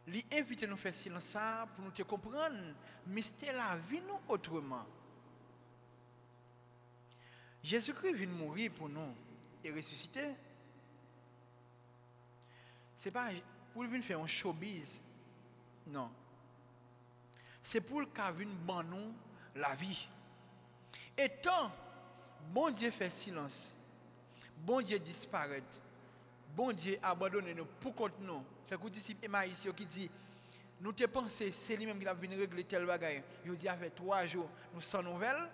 Lui invite nous faire silence pour nous te comprendre, mystère la vie nous autrement. Jésus-Christ vient mourir pour nous et ressusciter. C'est pas pour venir faire un showbiz. Non. C'est pour qu'il vienne ban nous la vie. Et tant bon Dieu fait silence, bon Dieu disparaît. Bon Dieu abandonne nous pour contre nous. C'est que disciple Emmaüs qui dit nous te pensé c'est lui même qui a venu régler tel bagaille. Il dit avec 3 jours nous sans nouvelles.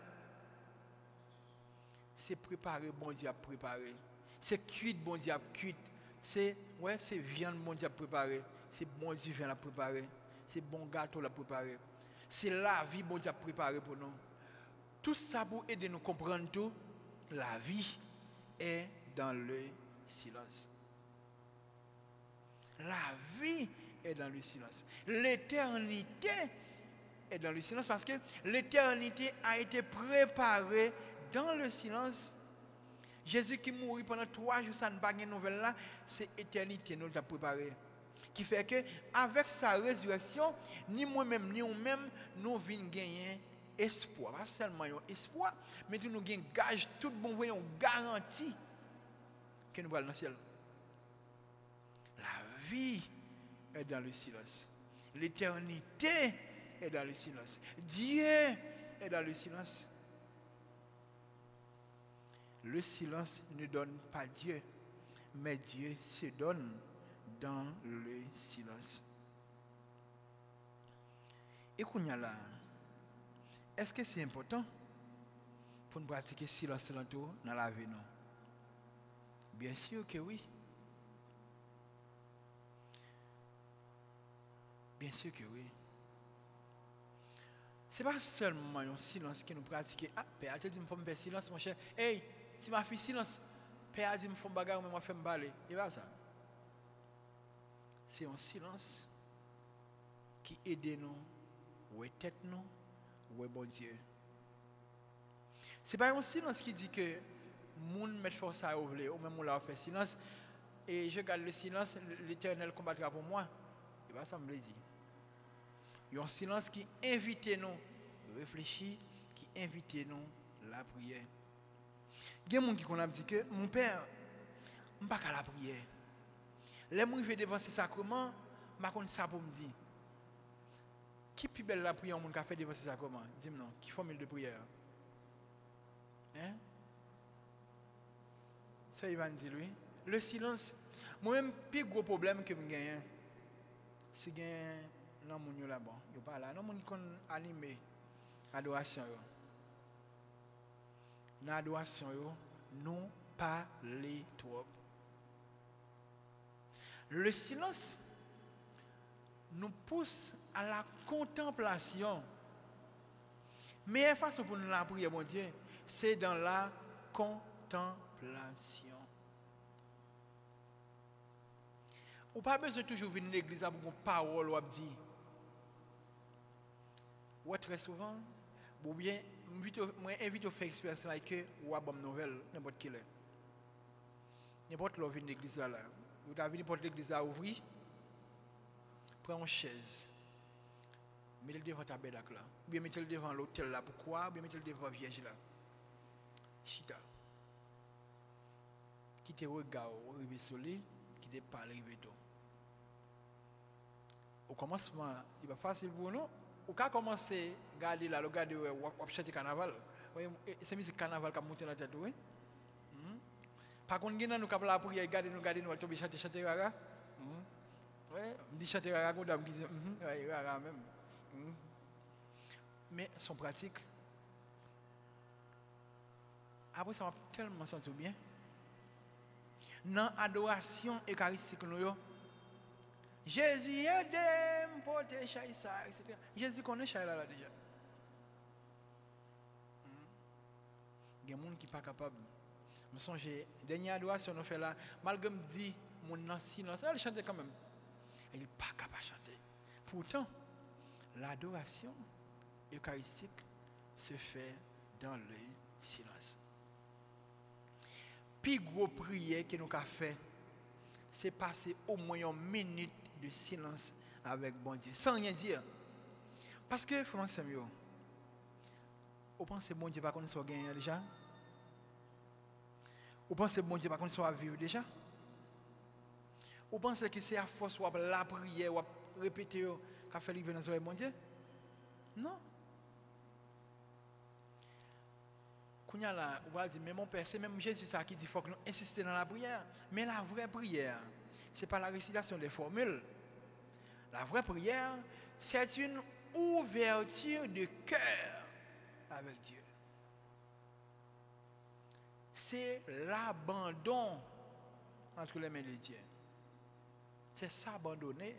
C'est préparé bon Dieu a préparé. C'est cuite bon Dieu a cuite. C'est viande bon Dieu a préparé. C'est bon Dieu vient la préparer. C'est bon gâteau la préparer. C'est la vie bon Dieu a préparé pour nous. Tout ça pour aider nous comprendre tout. La vie est dans le silence. La vie est dans le silence. L'éternité est dans le silence parce que l'éternité a été préparée dans le silence. Jésus qui mourit pendant 3 jours, ça ne pas une nouvelle là, c'est l'éternité nous l'a préparé. Qui fait que avec sa résurrection, ni moi-même ni nous-mêmes, nous venons gagner espoir. Pas seulement un espoir, mais nous gagnons gage, tout bon voyons garantie que nous allons dans le ciel. La vie est dans le silence. L'éternité est dans le silence. Dieu est dans le silence. Le silence ne donne pas Dieu, mais Dieu se donne dans le silence. Et qu'on y a là, est-ce que c'est important pour nous pratiquer le silence dans la vie? Non. Bien sûr que oui. Bien sûr que oui. Ce n'est pas seulement un silence que nous pratiquons. Ah, Père, tu dis, il faut me faire silence, mon cher. Hey, si ma fille silence, Père dit, il faut me bagarre, mais moi, je me baler. Et pas ça. C'est un silence qui aide nous, ou est tête nous, ou est bon Dieu. Ce n'est pas un silence qui dit que moun met force à ouvrir, ou même on l'a fait silence, et je garde le silence, l'Éternel combattra pour moi. Et pas ça me le dit. Il y a un silence qui invite nous à réfléchir, qui invite nous à la prière. Il y a des gens qui ont dit que mon père, je ne suis pas à la prière. Les gens qui font devant ce sacrement, je ne sais ça pour me dire. Qui est plus belle la prière qui a fait devant ce sacrement? Dis-moi non, qui formule de prière? Hein? Ça, il va dire lui. Le silence, moi-même, le plus gros problème que je gagne, c'est que non mon yo là-bas, yo pas là, non mon qui animé adoration yo. Dans adoration yo, nous parler trop. Le silence nous pousse à la contemplation. Meilleure façon pour nous la prier, mon Dieu, c'est dans la contemplation. Ou pas besoin de toujours venir à l'église pour une parole ou dire. Ou très souvent, ou bien, moi invite à faire expérience là que ou à bonne nouvelle n'importe qui là. N'importe où vient l'église là. Vous avez n'importe l'église à ouvrir. Prends une chaise. Mettez-le devant ta bête là. Ou bien mettez-le devant l'hôtel là. Pourquoi? Ou bien mettez-le devant la vierge là. Chita. Qui te regarde, arrive sur lui, qui te parle, arrive tout. Au commencement, il va facile pour nous. Ou quand commencer à regarder là, regarder ou chanter carnaval. C'est musique carnaval qui a monté dans la tête, oui. Par contre, nous avons la prière, regarder nous tomber chanter rara. Oui, me dit chanter rara, comme dame qui dit, oui, rara même. Mais son pratique. Après, ça m'a tellement senti bien. Dans l'adoration eucharistique, nous, Jésus aide, porter ça, etc. Jésus connaît ça là déjà. Il y a des gens qui ne sont pas capables. Je songe, la dernière adoration nous fait là, malgré me dit, mon silence, elle chante quand même. Il n'est pas capable de chanter. Pourtant, l'adoration eucharistique se fait dans le silence. Puis gros prière que nous avons fait, c'est passer au moins une minute de silence avec bon Dieu, sans rien dire. Parce que, Franck Samuel, vous pensez que bon Dieu va qu'on soit gagné déjà? Vous pensez que bon Dieu va qu'on soit vivre déjà? Vous pensez que c'est à force de la prière, ou répéter, qu'a fait vivre dans le bon Dieu? Non. Là, on va dire, mais mon Père, c'est même Jésus ça qui dit qu'il faut que nous insistions dans la prière. Mais la vraie prière, ce n'est pas la récitation des formules. La vraie prière, c'est une ouverture de cœur avec Dieu. C'est l'abandon entre les mains de Dieu. C'est s'abandonner.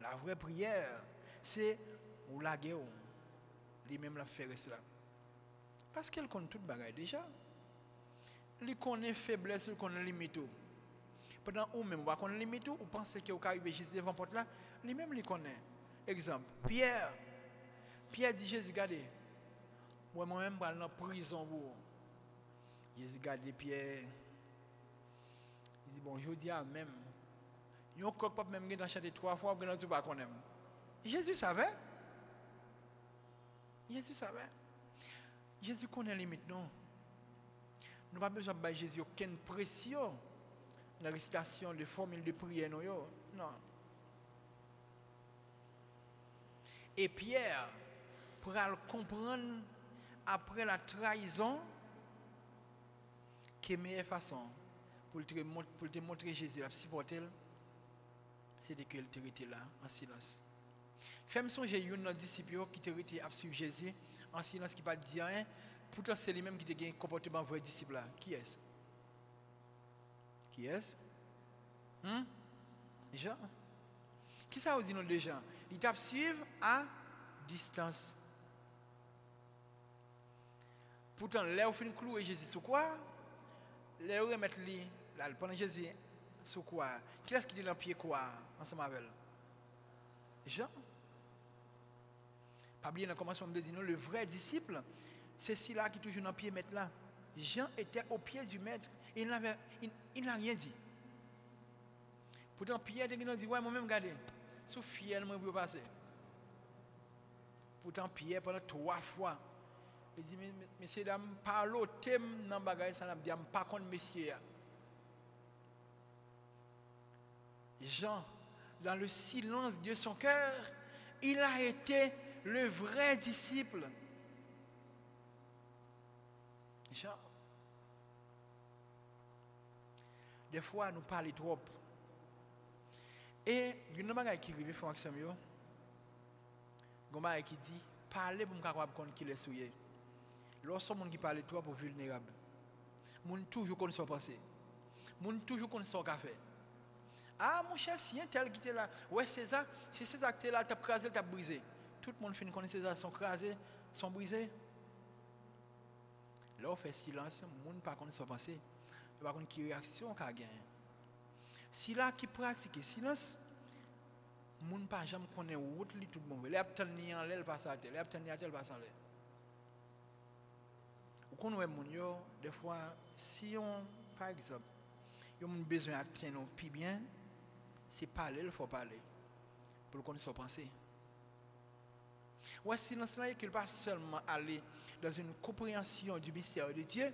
La vraie prière, c'est ou la guerre. Lui-même la faire cela. Parce qu'elle connaît toute bagaille déjà. Il connaît faiblesse, il connaît limite. Pendant ou même, on connaît limite, ou pensez que vous arrivez Jésus devant porte là, lui-même il connaît. Exemple, Pierre dit Jésus, regardez, moi-même je vais dans la prison. Jésus regarde Pierre. Il dit, bon, je dis à même. Il n'y a pas même dans chanter 3 fois, pour que pas connaître. Jésus savait. Jésus savait. Jésus connaît les limites, non. Nous n'avons pas besoin de Jésus aucune pression dans la récitation de formules de prière. Non. Et Pierre, pour le comprendre, après la trahison, que meilleure façon pour te montrer Jésus, la supporter, c'est de qu'il était là, en silence. Fais-moi songer, il y a un disciple qui était à suivre Jésus, en silence, qui ne pas dire rien. Pourtant, c'est lui-même qui a un comportement vrai disciple là. Qui est-ce? Qui est-ce? Jean. Qui ça vous dit nom de Jean? Il t'a suivre à distance. Pourtant, là où fin clouer Jésus sous quoi? Là où remettre lui là pendant Jésus sous quoi? Qui est-ce qui dit dans pied quoi ensemble avec Jean. Pas oublier dans le commencement de dire le vrai disciple, c'est celui-là qui est toujours dans pied maître là. Jean était au pied du maître et il n'a rien dit. Pourtant Pierre dit ouais moi-même regardez, sous fier moi pour passer. Pourtant Pierre pendant 3 fois il dit messieurs dames parlez thème dans bagage ça dit pas contre messieurs. Jean dans le silence de son cœur, il a été le vrai disciple. Jean. Des fois, nous parlons trop. Et il y a une chose qui arrive à faire il y a qui dit, parlez pour me capable de qui est souillé. Lorsque les gens qui parlent trop pour vulnérable, les gens toujours connaissent son passé. Les gens toujours connaissent son café. Ah mon cher, si un tel qui était là, ouais César, si César qui était là, t'as crasé, t'as brisé. Tout le monde finit connaître César, sont crasés, sont brisés. Là on fait silence, les gens ne connaissent pas son passé. Par contre, qui réaction qu'a gagné. Si là qui pratique le silence, les gens ne pas jamais connaître route li tout le monde. Les abtenir en l'air passe à terre, les abtenir à terre passe en l'air. Ou qu'on voit mon yo des fois si on par exemple, yo mon besoin d'atteindre plus bien, c'est parler, il faut parler pour connaître son pensée. Ouais, silence là qu'il pas seulement aller dans une compréhension du mystère de Dieu,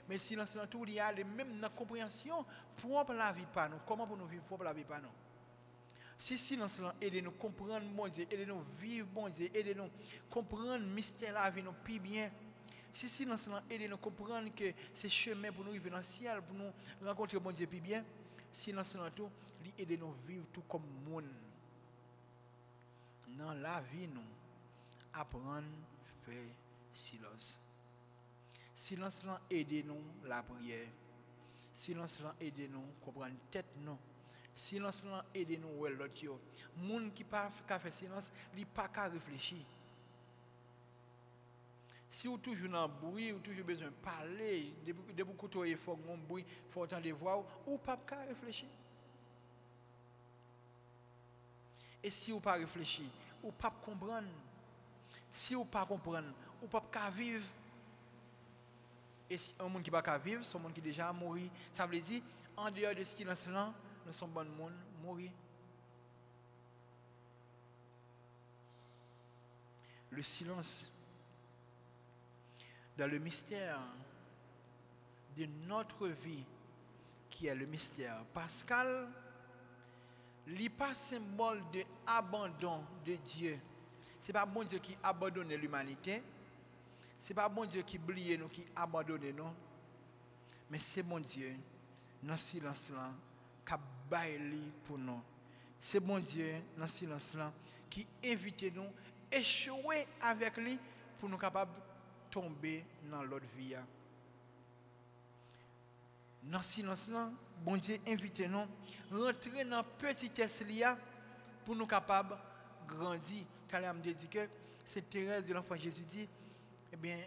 mais silence là tout il y a même dans la compréhension pour la vie pas nous, comment pour nous vivre pour la vie pas nous. Si silence là aide nous comprendre mon Dieu, aide nous vivre bon Dieu, aide nous comprendre mystère la vie nous plus bien. Si silence là aide nous comprendre que c'est chemin pour nous vivre dans le ciel, pour nous rencontrer bon Dieu plus bien, silence là tout il aide nous vivre tout comme monde. Dans la vie nous apprendre faire silence. Silence là aide nous la prière. Silence là aide nous comprendre tête nous. Silence là aide nous ouais l'autre yo. Moun qui pas faire silence, il pas qu'à réfléchir. Si vous toujours dans bruit, ou toujours besoin de parler, de beaucoup trop fort mon bruit, faut entendre voix ou pas qu'à réfléchir. Et si vous pas réfléchir, ou pas comprendre. Si vous pas comprendre, ou pas qu'à vivre. Et si un monde qui pas qu'à vivre, c'est un monde qui déjà mort. Ça veut dire en dehors de ce silence là, nous sommes bon monde mourir. Le silence dans le mystère de notre vie qui est le mystère pascal, n'est pas symbole de abandon de Dieu. C'est pas bon Dieu qui abandonne l'humanité. C'est pas bon Dieu qui oublie nous, qui abandonne nous. Mais c'est bon Dieu dans le silence là qui baille pour nous. C'est bon Dieu dans le silence là qui invite nous à échouer avec lui pour nous capables de tomber dans l'autre vie. Dans le silence là, bon Dieu invite nous à rentrer dans la petitesse pour nous capables de grandir. Quand elle me dit que c'est Thérèse de l'enfant Jésus dit, eh bien,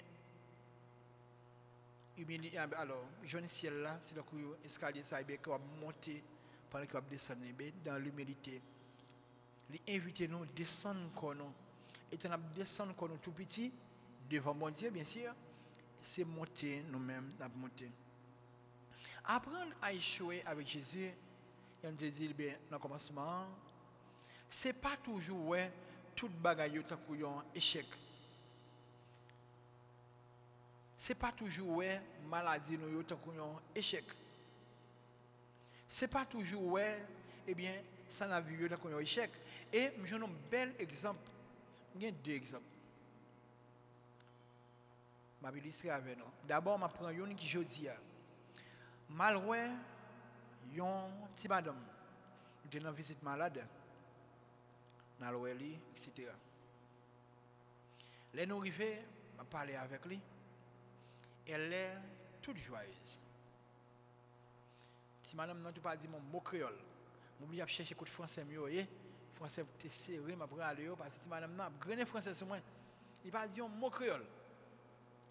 alors, jeune ciel là, c'est le escalier ça qui va monter pendant qu'il va descendre dans l'humilité. Il invite nous à descendre comme nous. Et on a descendre comme nous tout petit, devant mon Dieu, bien sûr, c'est monter nous-mêmes, monter. Apprendre à échouer avec Jésus, il me dit, bien, dans le commencement, c'est pas toujours ouais, toute bagaille tant qu'on échec. C'est pas toujours ouais, maladie nous tant qu'on échec. C'est pas toujours ouais, eh bien, ça n'a vu tant qu'on échec. Et je donne un bel exemple. Il y a 2 exemples. Je vais illustrer avec nous. D'abord, je prends une qui je dis. Malheureusement, yon petit madame, il était en visite malade, dans etc. Là, nous arrivons, je parler avec lui. Elle est toute joyeuse. Si madame n'a pas dit mon mot créole, m'oublie à chercher côté français mieux, français te serré, m'a pris aller parce que si madame n'a grené français sur moi, il pas dit un mot créole.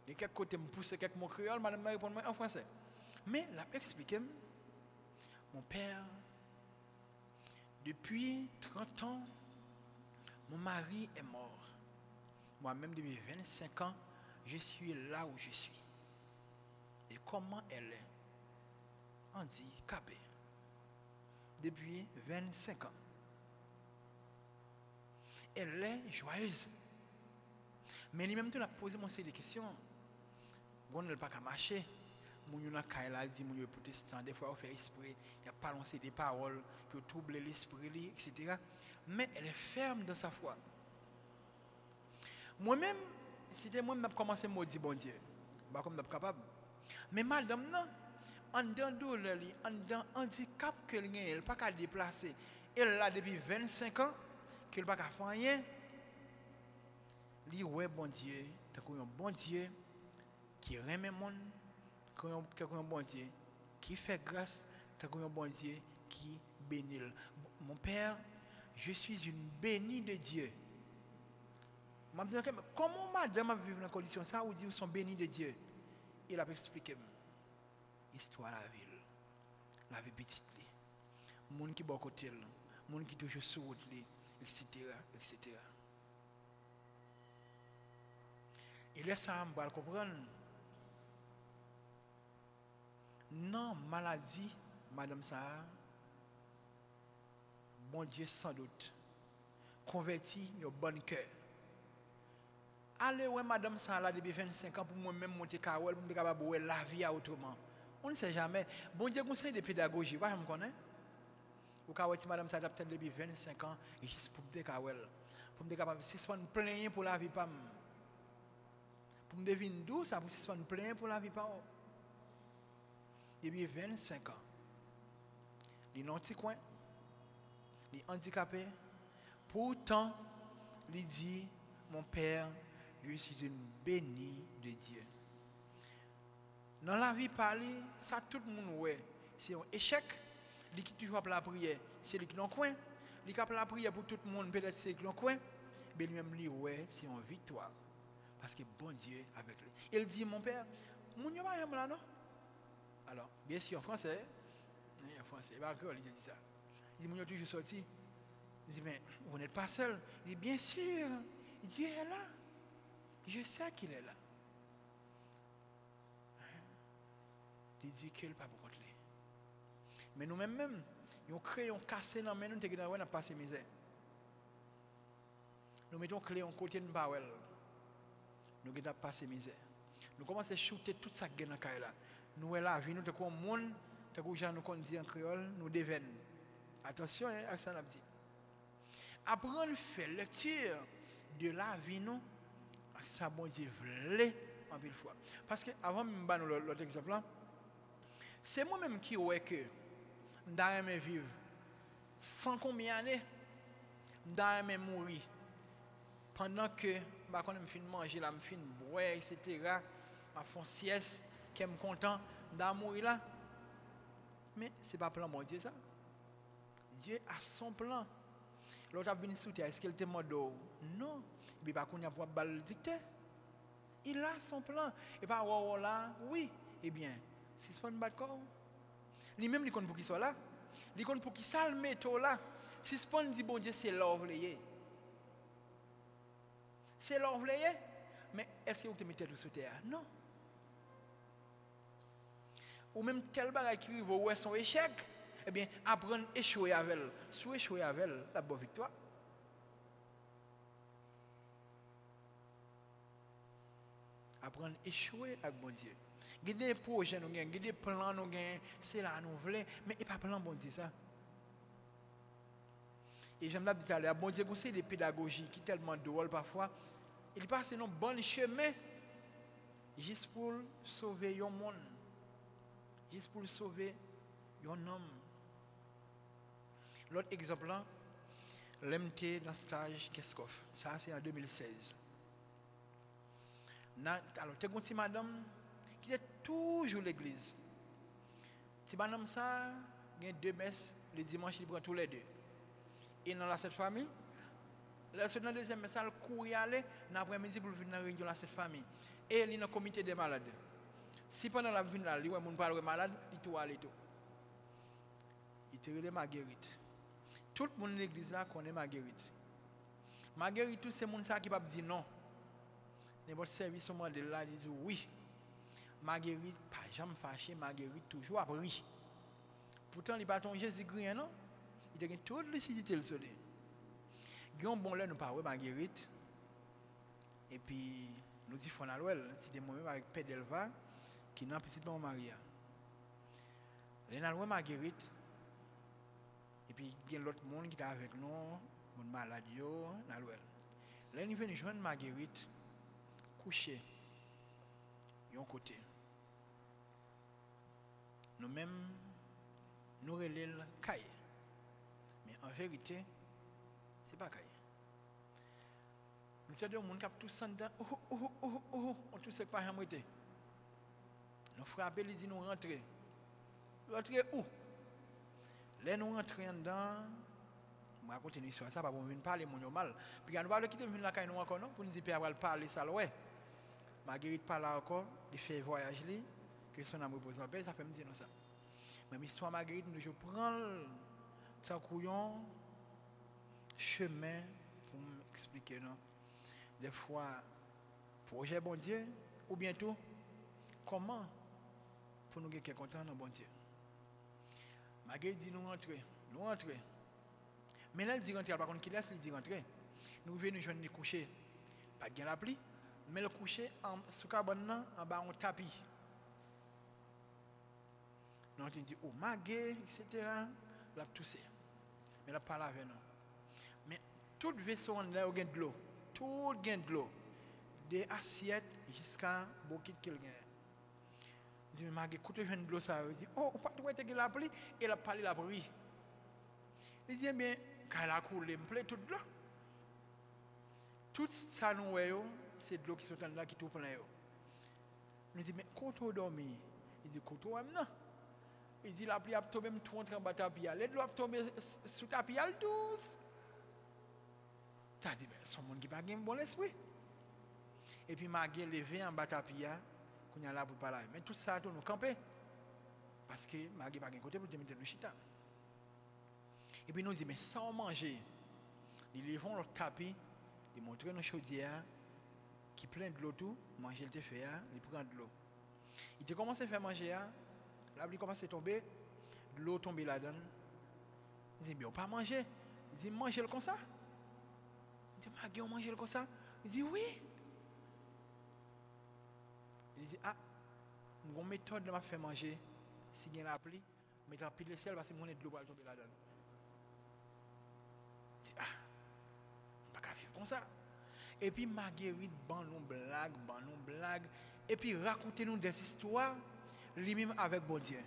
Et quelques côtés me pousse quelques mots créole, madame n'a répondu en français. Mais l'a expliqué mon père depuis 30 ans mon mari est mort. Moi-même depuis 25 ans, je suis là où je suis. Et comment elle est handicapée depuis 25 ans. Elle est joyeuse. Mais lui-même, tu as posé mon série de questions. Bon, elle n'a pas qu'à marcher. Mon yon a kaila dit mon yon protestant. Des fois, on fait esprit. Il y a pas lancé des paroles pour troubler l'esprit, etc. Mais elle est ferme dans sa foi. Moi-même, c'était moi-même qui commencé à maudire bon Dieu. Pas comme je suis capable. Mais madame, non. En dedans douleur, en dedans handicap qu'elle a, elle n'a pas qu'à déplacer. Elle là depuis 25 ans, qu'elle n'a pas qu'à faire rien. Lui, ouais, bon Dieu, t'as un bon Dieu qui aime le monde, t'as un bon Dieu qui fait grâce, t'as un bon Dieu qui bénit. Mon père, je suis une bénie de Dieu. Comment madame vit dans la condition ça ou dit qu'ils sont bénis de Dieu? Il a expliqué histoire de la vie petite, les gens qui sont à côté, les gens qui sont toujours sur route, etc. etc. Et là, ça, on va comprendre. Non, maladie, madame ça, bon Dieu sans doute, converti au bon cœur. Allez, ouais, madame ça, là, depuis 25 ans, pour moi-même monter Kawel, pour me capable de la vie autrement. On ne sait jamais. Bon Dieu conseille de pédagogie, vous me connaissez? Ou quand madame ça, a peut-être depuis 25 ans, et juste pour me Kawel. Pour me capable, si c'est pas plein pour la vie, pas. Pour me deviner d'où ça, pour si c'est pas plein pour la vie, pas. Depuis 25 ans, il est dans un petit coin, il est handicapé. Pourtant, il dit, mon père, je suis une bénie de Dieu. Dans la vie parler, ça tout le monde ouais. C'est un échec. Il qui toujours la prière, c'est lui qui dans le coin. Il qui la prière pour tout le monde, peut-être c'est lui qui dans le coin. Mais lui-même lui ouais, c'est une victoire. Parce que bon Dieu avec lui. Il dit mon père, mon Dieu pas là non. Alors, bien sûr en français, en français, il va il dit ça. Il dit mon Dieu toujours sorti. Il dit mais vous n'êtes pas seul. Il dit bien sûr, Dieu est là. Je sais qu'il est là. Il dit qu'il n'est pas pour contre lui. Mais nous-mêmes, nous créons cassé dans nous, nous avons passé misère. Nous mettons clé en côté de Bawel. Nous avons passé misère. Nous commençons à shooter toute sa gueule dans la là. Nous sommes là, nous sommes comme monde, nous sommes dit en créole, nous devenons. Attention, Axel a dit. Apprendre à faire lecture de la vie, nous, ça bon Dieu voulait en pile fois. Parce que avant de me donner l'autre exemple, c'est moi-même qui ouais que je vivre sans combien d'années, je mourir pendant que je finis de manger, je finis de boire, etc. Je fais sieste, je suis content de mourir là. Mais ce n'est pas le plan de Dieu ça. Dieu a son plan. L'autre a venu sous terre, est-ce qu'il te mort d'eau? Non. Il va pas pour balle dicter. Il a son plan. Et pas là, oui. Eh bien, si c'est pas une balle corps, lui-même il compte pour qu'il soit là. Il compte pour qu'il soit le métaux là. Si c'est pas dit bon Dieu c'est l'envoyé. C'est l'envoyé. Mais est-ce que vous te mettez tout sous terre? Non. Ou même tel bagage qui arrive où est son échec, eh bien, apprendre à échouer avec elle. Si échouer avec elle, la bonne victoire. Apprendre à échouer avec bon Dieu. Il y a des projets, il y a des plans, c'est là nous voulons, mais il n'y a pas de plan bon Dieu ça. Et j'aime dire tout à l'heure, bon Dieu conseille des pédagogies qui sont tellement drôles parfois. Il passe un bon chemin juste pour sauver un monde. Juste pour sauver un homme. L'autre exemple, l'MT dans le stage Keskov. Ça, c'est en 2016. Alors, tu as une madame qui toujours l'église. Si madame ça, il y a 2 messes, le dimanche, il prend tous les 2. Et dans cette famille, dans la deuxième messe, il court y aller, l'après-midi pour venir dans la réunion de cette famille. Et il est dans le comité des malades. Si pendant la vie, il y a un parle malade, il tout aller tout. Il te relève Marguerite. Tout le monde dans l'église là connaît Marguerite. Marguerite, tout c'est monde ça qui va dire non. N'importe service au monde de là, dit oui. Marguerite, pas jamais fâché, Marguerite toujours appris. Pourtant, il n'est pas ton Jésus-Christ, non? Il a toute lucidité le soleil. Il y a un bon là, nous parlons Marguerite. Et puis, nous disons Fonalwell, c'était moi-même avec Père Delva, qui n'a pas petit mon mari. Nous avons Marguerite. Et puis, il y a l'autre monde qui est avec nous, mon malade, là, nous venons joindre Marguerite, coucher, de un côté. Nous-mêmes, nous relèvons caille. Mais en vérité, ce n'est pas caille. Nous avons des gens qui tous dedans, on tous sait pas jamais. Nous frappons, ils disent nous rentrer. Rentrer où? Là, nous rentrons dedans. Je raconte une histoire, ça, pour venir parler mon mal. Puis, nous allons quitter la caille encore, pour nous dire qu'on parler ça. Ouais. Marguerite parle encore, il fait voyage, que son amour repose en paix, ça fait me dire ça. Même histoire Marguerite, je prends le couillon, chemin pour m'expliquer. Des fois, projet bon Dieu, ou bientôt, comment pour nous être contents dans bon Dieu. Marguerite dit nous rentrer. Mais là, elle dit rentrer, par contre, qui laisse, il dit rentrer. Nous venons joindre nous coucher, pas de la pluie, mais le coucher sous cabane en bas on tapis. Nous on dit oh magué, etc. La toussé. Mais la parle avec nous. Mais tout vaisseau on là gain de l'eau, tout gain de l'eau, des assiettes jusqu'à beaucoup de quelqu'un. Je dis magué, écoute je de l'eau ça, il dit oh pas de que la pluie et la parler la pluie. Il dit bien quand elle a coulé, me plaît toute l'eau. Tout ça nous voyons, c'est de l'eau qui sont là qui tout plein. Nous dit mais quand on dormi, il dit quand on non. Il dit la pluie a tombé me tout en bas tapis, l'eau a tombé sous tapis douce. Ça dit mais son monde qui pas un bon esprit. Et puis m'a levé en bas tapis qu'on y a là pour parler. Mais tout ça tout nous camper parce que m'a pas un côté pour mettre nous chita. Et puis nous dit mais sans manger, ils levons le tapis, ils montrent nos chaudières qui plein de l'eau tout, manger le fait, il prend de l'eau. Il te commence à faire manger, la pluie commence à tomber, de l'eau tombe là-dedans. Il dit, mais on pas manger. Il dit, mangez-le comme ça. Il dit, Maggie, on mange-le comme ça. Il dit, oui. Il dit, ah, une méthode de m'a fait manger, si il y a la pluie, mais la pluie de ciel, parce que mon de l'eau va tomber là-dedans. Il dit, ah, on ne peut pas vivre comme ça. Et puis Marguerite ban nous blague, et puis racontez nous des histoires, lui-même avec bon Dieu.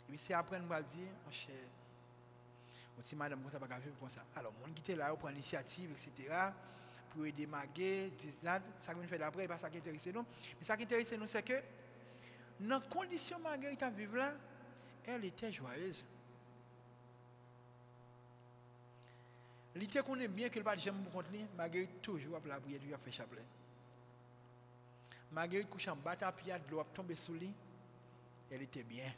Et puis c'est après nous va dire, mon cher, aussi madame, ça pas vivre comme ça. Alors, mon qui était là, on prend l'initiative, etc., pour aider Marguerite, ça qu'on fait d'après, pas ça qui intéresse nous. Mais ça qui intéresse nous, c'est que, dans les conditions Marguerite à vivre là, elle était joyeuse. L'idée qu'on est bien que le pas jamais pour contenir, Marguerite toujours après la prière, toujours fait chapelet. Marguerite couche en bas tapis, de l'eau tomber sous lui, elle était bien.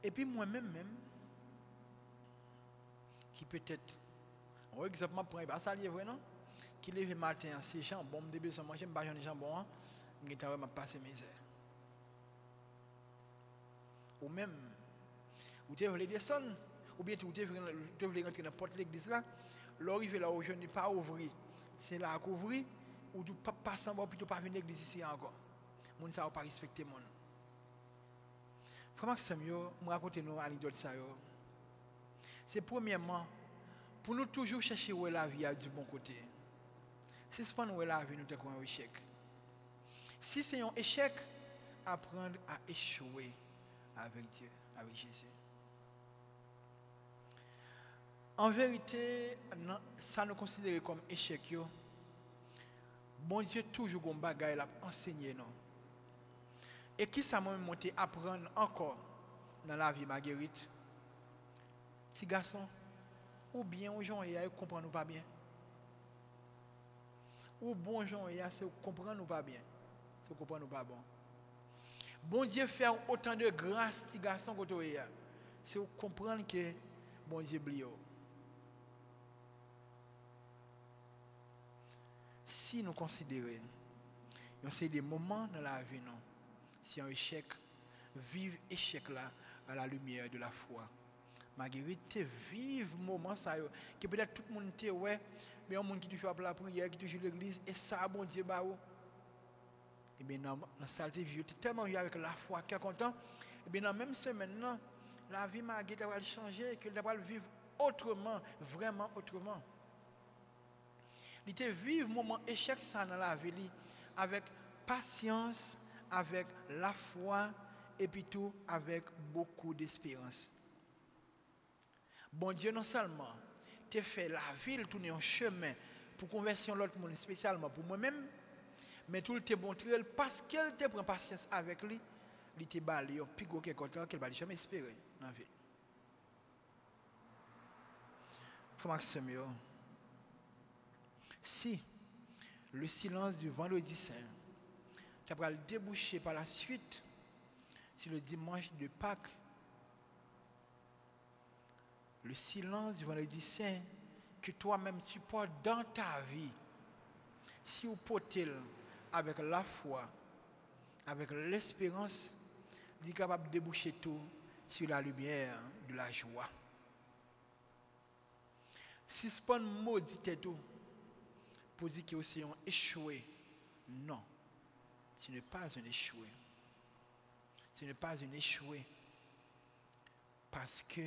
Et puis moi-même, qui peut-être, on exemple prend pas ça vrai non, qui lève matin, c'est jambon, me début sans manger, me pas de jambon, me t'as vraiment passé misère. Ou même, ou tu veux descendre. Ou bien tu veux rentrer dans porte l'église là, l'arrivée là où je n'ai pas ouvert, c'est là qu'on ouvre, ou tu ne peux pas passer en bas, puis tu ne peux pas venir à l'église ici encore. Les gens ne savent pas respecter les gens. Frère Maxime, je vais raconter une anecdote. C'est premièrement, pour nous toujours chercher où est la vie du bon côté. Si ce n'est pas où est la vie, nous avons un échec. Si c'est un échec, apprendre à échouer avec Dieu, avec Jésus. En vérité, ça nous considère comme échec. Bon Dieu toujours un bagage l'a enseigné non. Et qui ça m'a monté apprendre encore dans la vie Marguerite? Petit garçon, ou bien aux gens et comprendre ou pas bien. Ou bon gens et c'est comprendre ou pas bien. C'est comprendre ou pas bon. Bon Dieu fait autant de grâce petit garçon que toi c'est comprendre que bon Dieu oublie. Si nous considérons c'est des moments dans la vie non, si un échec, vive échec là à la lumière de la foi. Marguerite vive moment ça que peut-être tout le monde était ouais, mais un monde qui toujours la prière, qui toujours l'église et ça bon Dieu ba ou. Et bien dans ça vivre tellement vivre avec la foi qui est content. Et bien dans même semaine là, la vie Marguerite va changer, qu'elle va vivre autrement, vraiment autrement. Il était vivre moment échec ça dans la vie avec patience, avec la foi et puis tout avec beaucoup d'espérance. Bon Dieu non seulement te fait la ville tourner un chemin pour convertir l'autre monde spécialement pour moi-même, mais tout te montré parce qu'elle te prend patience avec lui, il te balé un plus gros quelque temps qu'elle va jamais espérer dans la vie. Frère Maxime, si le silence du vendredi saint tu vas le déboucher par la suite sur le dimanche de Pâques, le silence du vendredi saint que toi-même tu portes dans ta vie, si vous portez avec la foi, avec l'espérance, il est capable de déboucher tout sur la lumière de la joie. Si ce n'est pas un maudit tout, pour dire que c'est un échoué, non, ce n'est pas un échoué. Ce n'est pas un échoué parce que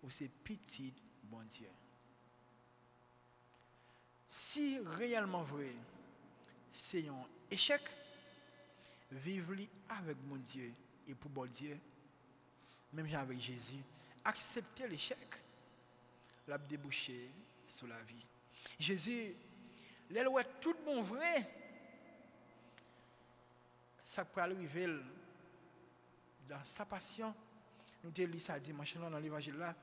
c'est petit, bon Dieu. Si réellement vrai, c'est un échec, vivre avec mon Dieu et pour bon Dieu, même avec Jésus, accepter l'échec, l'a débouché sur la vie. Jésus, l'elle est tout bon vrai, ça peut arriver dans sa passion. Nous te lisons ça dimanche dans l'évangile là.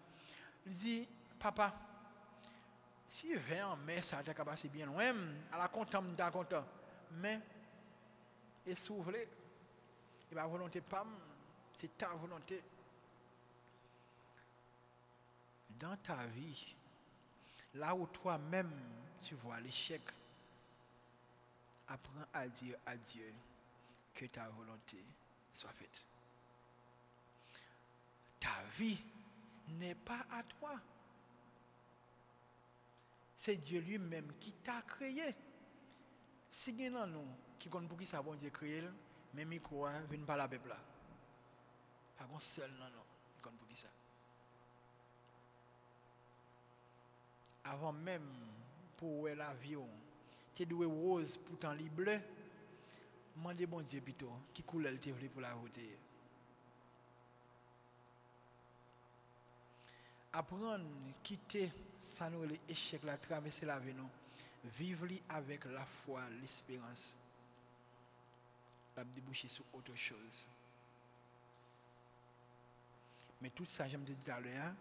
Il dit, papa, si vient en mai, ça t'a passé bien loin, à la content, content. Mais, et s'ouvre, et ma volonté pas, c'est ta volonté. Dans ta vie, là où toi-même tu vois l'échec, apprends à dire à Dieu que ta volonté soit faite. Ta vie n'est pas à toi. C'est Dieu lui-même qui t'a créé. Si il y a nous qui compte pour qui ça bon Dieu créé, même il croit, viens pas la peuple là. Pas bon seul non qui compte pour qui ça. Avant même pour la vie, tu dois rose pourtant li bleu. Mandez bon Dieu plutôt qui coule elle te voulait pour la route. Apprendre quitter ça nous les échecs la traverser la vie nous. Vivre avec la foi, l'espérance. La déboucher sur autre chose. Mais tout ça, j'aime dire tout à l'heure,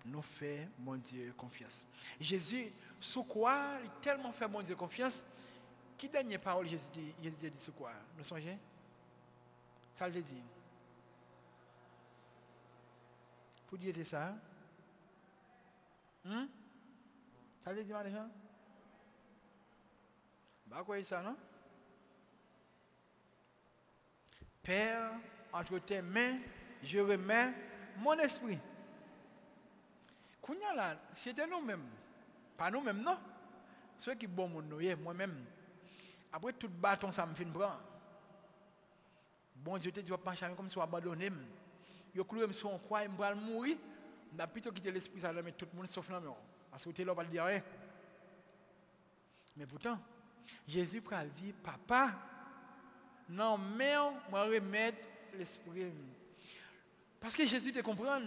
nous fait mon Dieu confiance. Jésus, sous quoi il tellement fait mon Dieu confiance, qui dernière parole Jésus dit sous quoi? Nous songez? Ça le dit. Pour dire ça? Ça le dit mal les gens? Bah quoi ça non? Père, entre tes mains, je remets mon esprit. Kounya là, c'était nous-mêmes. Pas nous-mêmes, non. Ceux qui bon mon nous, moi-même. Après tout bâton, ça me fait prendre. Bon Dieu te dit, pas jamais comme si on abandonné. Je cloué sur un croix, je vais mourir. Je vais plutôt quitter l'esprit, ça va mettre tout le monde sauf nous. Parce que tu es là, pas le dire rien. Mais pourtant, Jésus dit, papa, non, mais moi remettre l'esprit. Parce que Jésus te comprend.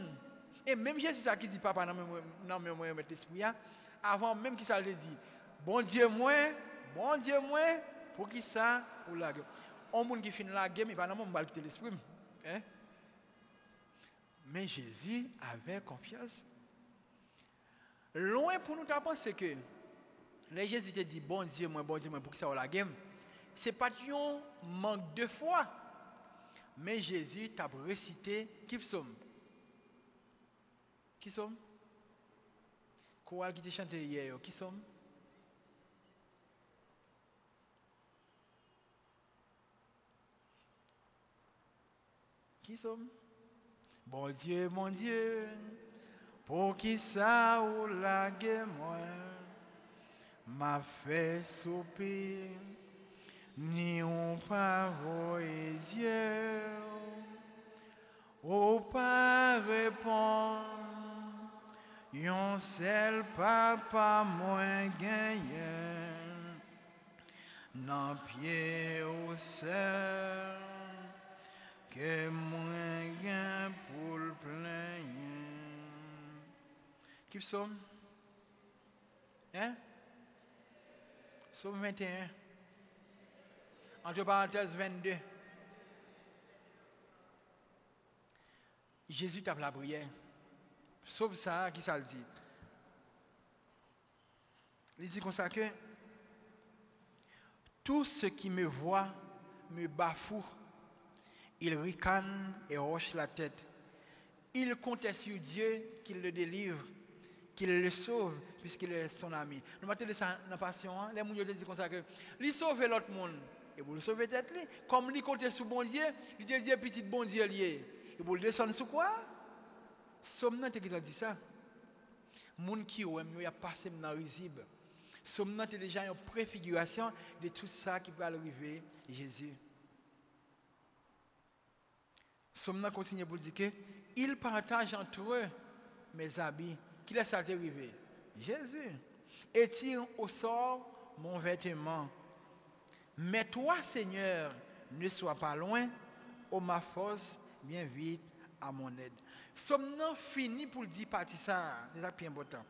Et même Jésus ça qui dit papa non mais moi remettre l'esprit avant même qu'il ça le dit. Bon Dieu moi, Pour qui ça ou la guerre? On monde qui finit la guerre, mais pas dans mon qui te l'exprime. Hein? Mais Jésus avait confiance. Loin pour nous penser que les Jésus te dit bon Dieu, moi, pour qui ça ou la guerre, ce n'est pas un manque de foi. Mais Jésus t'a récité qui sommes. Qui sommes? Chorale qui t'a chanté hier, qui sommes? Qui sommes? Bon Dieu, pour qui ça ou la guerre moi m'a fait souper, ni on pas voyé Dieu, ou pas répondre, yon seul papa moins gagné, nan pied au seul. Que moins gain pour le plein. Qui sommes? Hein? Somme 21. Entre parenthèses 22. Jésus tape la prière. Sauf ça, qui ça le dit? Il dit comme ça que tout ce qui me voit me bafoue. Il ricane et hoche la tête. Il comptait sur Dieu qu'il le délivre, qu'il le sauve, puisqu'il est son ami. Nous mettons ça dans la passion. Les gens disent comme ça que il sauve l'autre monde. Et pour le sauver tête, comme il comptait sur bon Dieu, il dit petit bon Dieu lié. Et pour le descendre sur quoi? Somme qui a dit ça. Moun qui y a passé dans risible. Somme déjà une préfiguration de tout ça qui va arriver Jésus. Somme continue pour dire que il partage entre eux mes habits. Qui laisse ça arriver? Jésus. Et tire au sort mon vêtement. Mais toi, Seigneur, ne sois pas loin, ô ma force, bien vite à mon aide. Somme fini pour dire partie ça, c'est ça qui est important.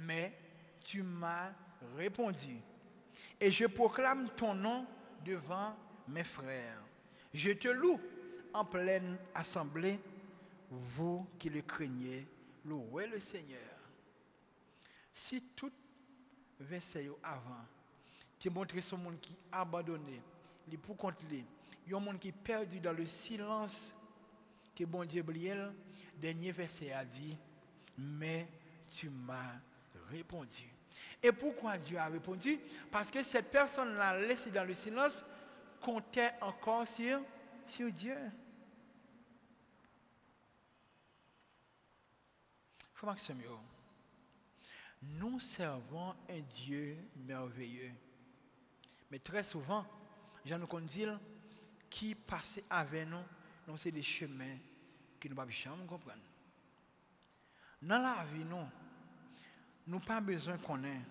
Mais tu m'as répondu. Et je proclame ton nom devant mes frères. Je te loue en pleine assemblée, vous qui le craignez, louez le Seigneur. Si tout verset avant, tu montres ce monde qui est abandonné, les pour contre les, il y a un monde qui est perdu dans le silence, que bon Dieu bliel, dernier verset a dit, mais tu m'as répondu. Et pourquoi Dieu a répondu? Parce que cette personne-là laissée dans le silence comptait encore sur Dieu. Frère Maxime, nous servons un Dieu merveilleux. Mais très souvent, gens nous disent qui passe avec nous, c'est des chemins que nous ne pouvons jamais comprendre. Dans la vie, nous n'avons pas besoin de connaître.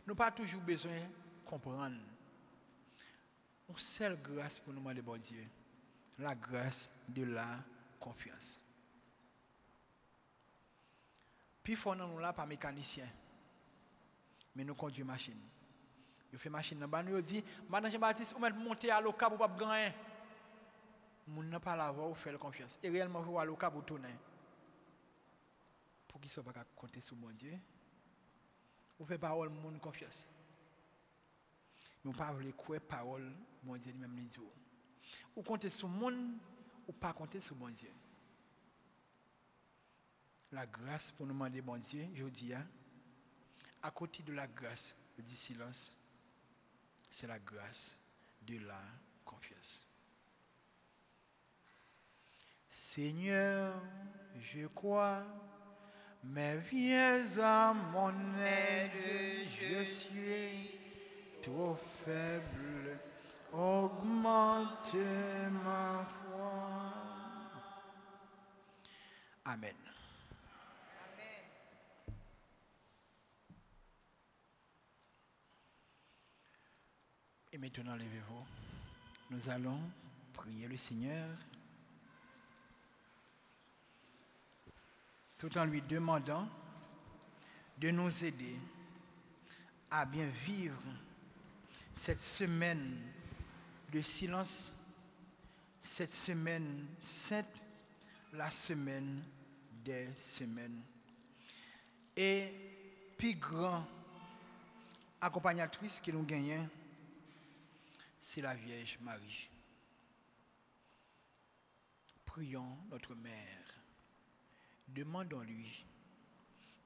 Nous n'avons pas toujours besoin de comprendre. Une seule grâce pour nous demander bon Dieu. La grâce de la confiance. Puis, il faut nous là pas mécanicien. Mais nous conduisons machine. Nous faisons machine. Nous dit, Madame Jean-Baptiste, vous montez à l'OCA pour ne pas gagner. Nous n'avons pas la voix ou faire confiance. Et réellement, vous allez à l'OCA pour tourner. Pour qu'ils ne soient pas compter sur mon Dieu. Vous faites parole, mon confiance. Nous ne pouvons pas croire parole, mon Dieu lui-même les dit. Ou compter sur le monde, ou pas compter sur mon Dieu. La grâce pour nous demander bon Dieu, je dis, à côté de la grâce du silence, c'est la grâce de la confiance. Seigneur, je crois, mais viens à mon aide, je suis trop faible, augmente ma foi. Amen. Et maintenant, levez-vous. Nous allons prier le Seigneur tout en lui demandant de nous aider à bien vivre cette semaine de silence, cette semaine sainte, la semaine des semaines. Et plus grand accompagnatrice que nous gagnons, c'est la Vierge Marie. Prions notre Mère, demandons-lui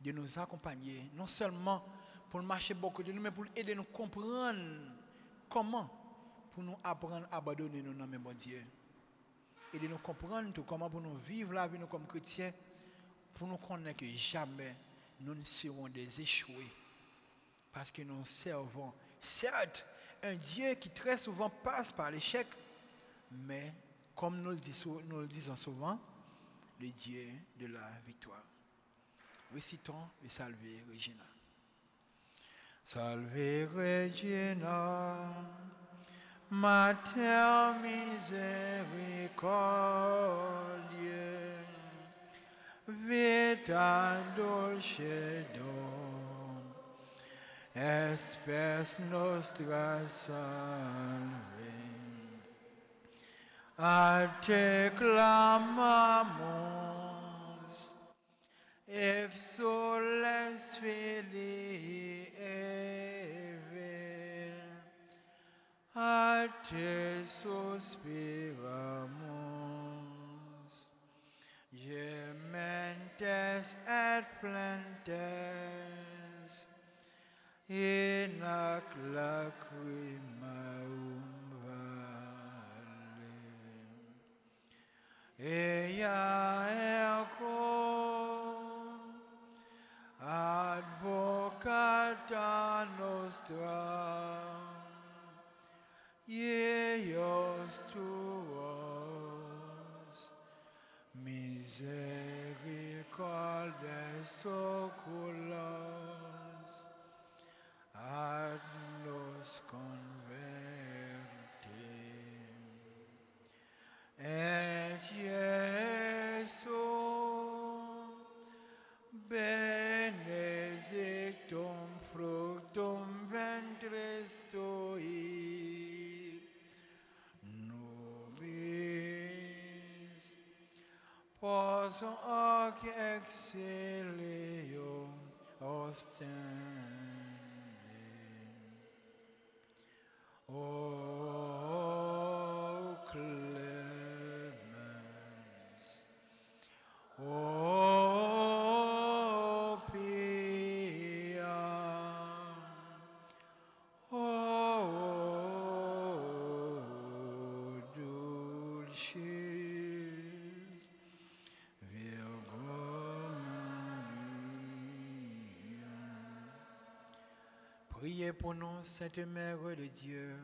de nous accompagner, non seulement pour marcher beaucoup de nous, mais pour aider nous à comprendre comment, pour nous apprendre à abandonner nos noms, mon Dieu. Aider nous à comprendre tout comment pour nous vivre la vie nous comme chrétiens, pour nous connaître que jamais nous ne serons des échoués, parce que nous servons, certes, un Dieu qui très souvent passe par l'échec, mais comme nous le disons souvent, le Dieu de la victoire. Récitons le Salve Regina. Salve Regina, Mater misericordiae, vita dulcedo, espes nostra salve. A te clamamos, exules filii Eve, a te suspiramos, gementes et plentes, in ac lacrimarum vale. Ea ergo, advocata nostra, ieios tuos, misericordes oculos, ad nos converte. Et Iesu, benedictum fructum ventris tui, nobis post hoc exilio ostende. O clemens, O pia, O dulcis Virgo Maria. Priez pour nous, Sainte Mère de Dieu.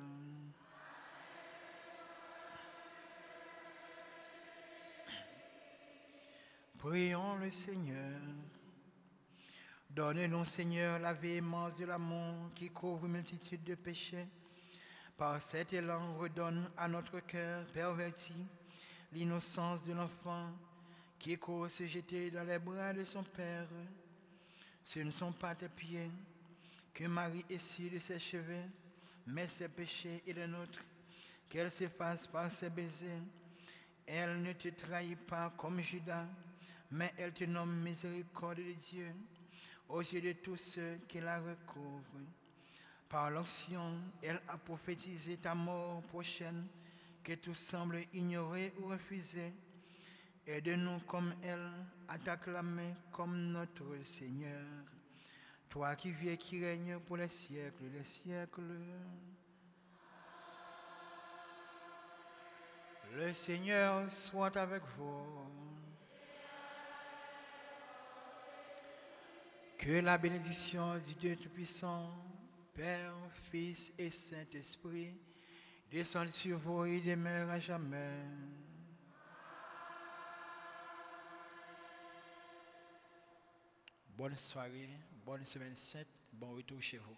Prions le Seigneur. Donne-nous, Seigneur, la véhémence de l'amour qui couvre une multitude de péchés. Par cet élan, redonne à notre cœur perverti l'innocence de l'enfant qui court se jeter dans les bras de son Père. Ce ne sont pas tes pieds que Marie essuie de ses cheveux, mais ses péchés et les nôtres, qu'elle s'efface par ses baisers. Elle ne te trahit pas comme Judas, mais elle te nomme miséricorde de Dieu aux yeux de tous ceux qui la recouvrent. Par l'onction, elle a prophétisé ta mort prochaine, que tout semble ignorer ou refuser. Aide-nous comme elle à t'acclamer comme notre Seigneur, toi qui vis et qui règnes pour les siècles des siècles. Le Seigneur soit avec vous. Que la bénédiction du Dieu Tout-Puissant, Père, Fils et Saint-Esprit, descende sur vous et demeure à jamais. Bonne soirée, bonne semaine sainte, bon retour chez vous.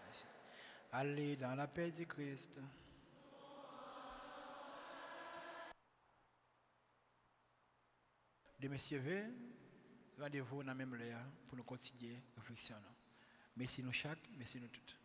Merci. Allez dans la paix du Christ. De messieurs, rendez-vous dans la même heure pour nous continuer la réflexion. Merci nous chaque, merci nous toutes.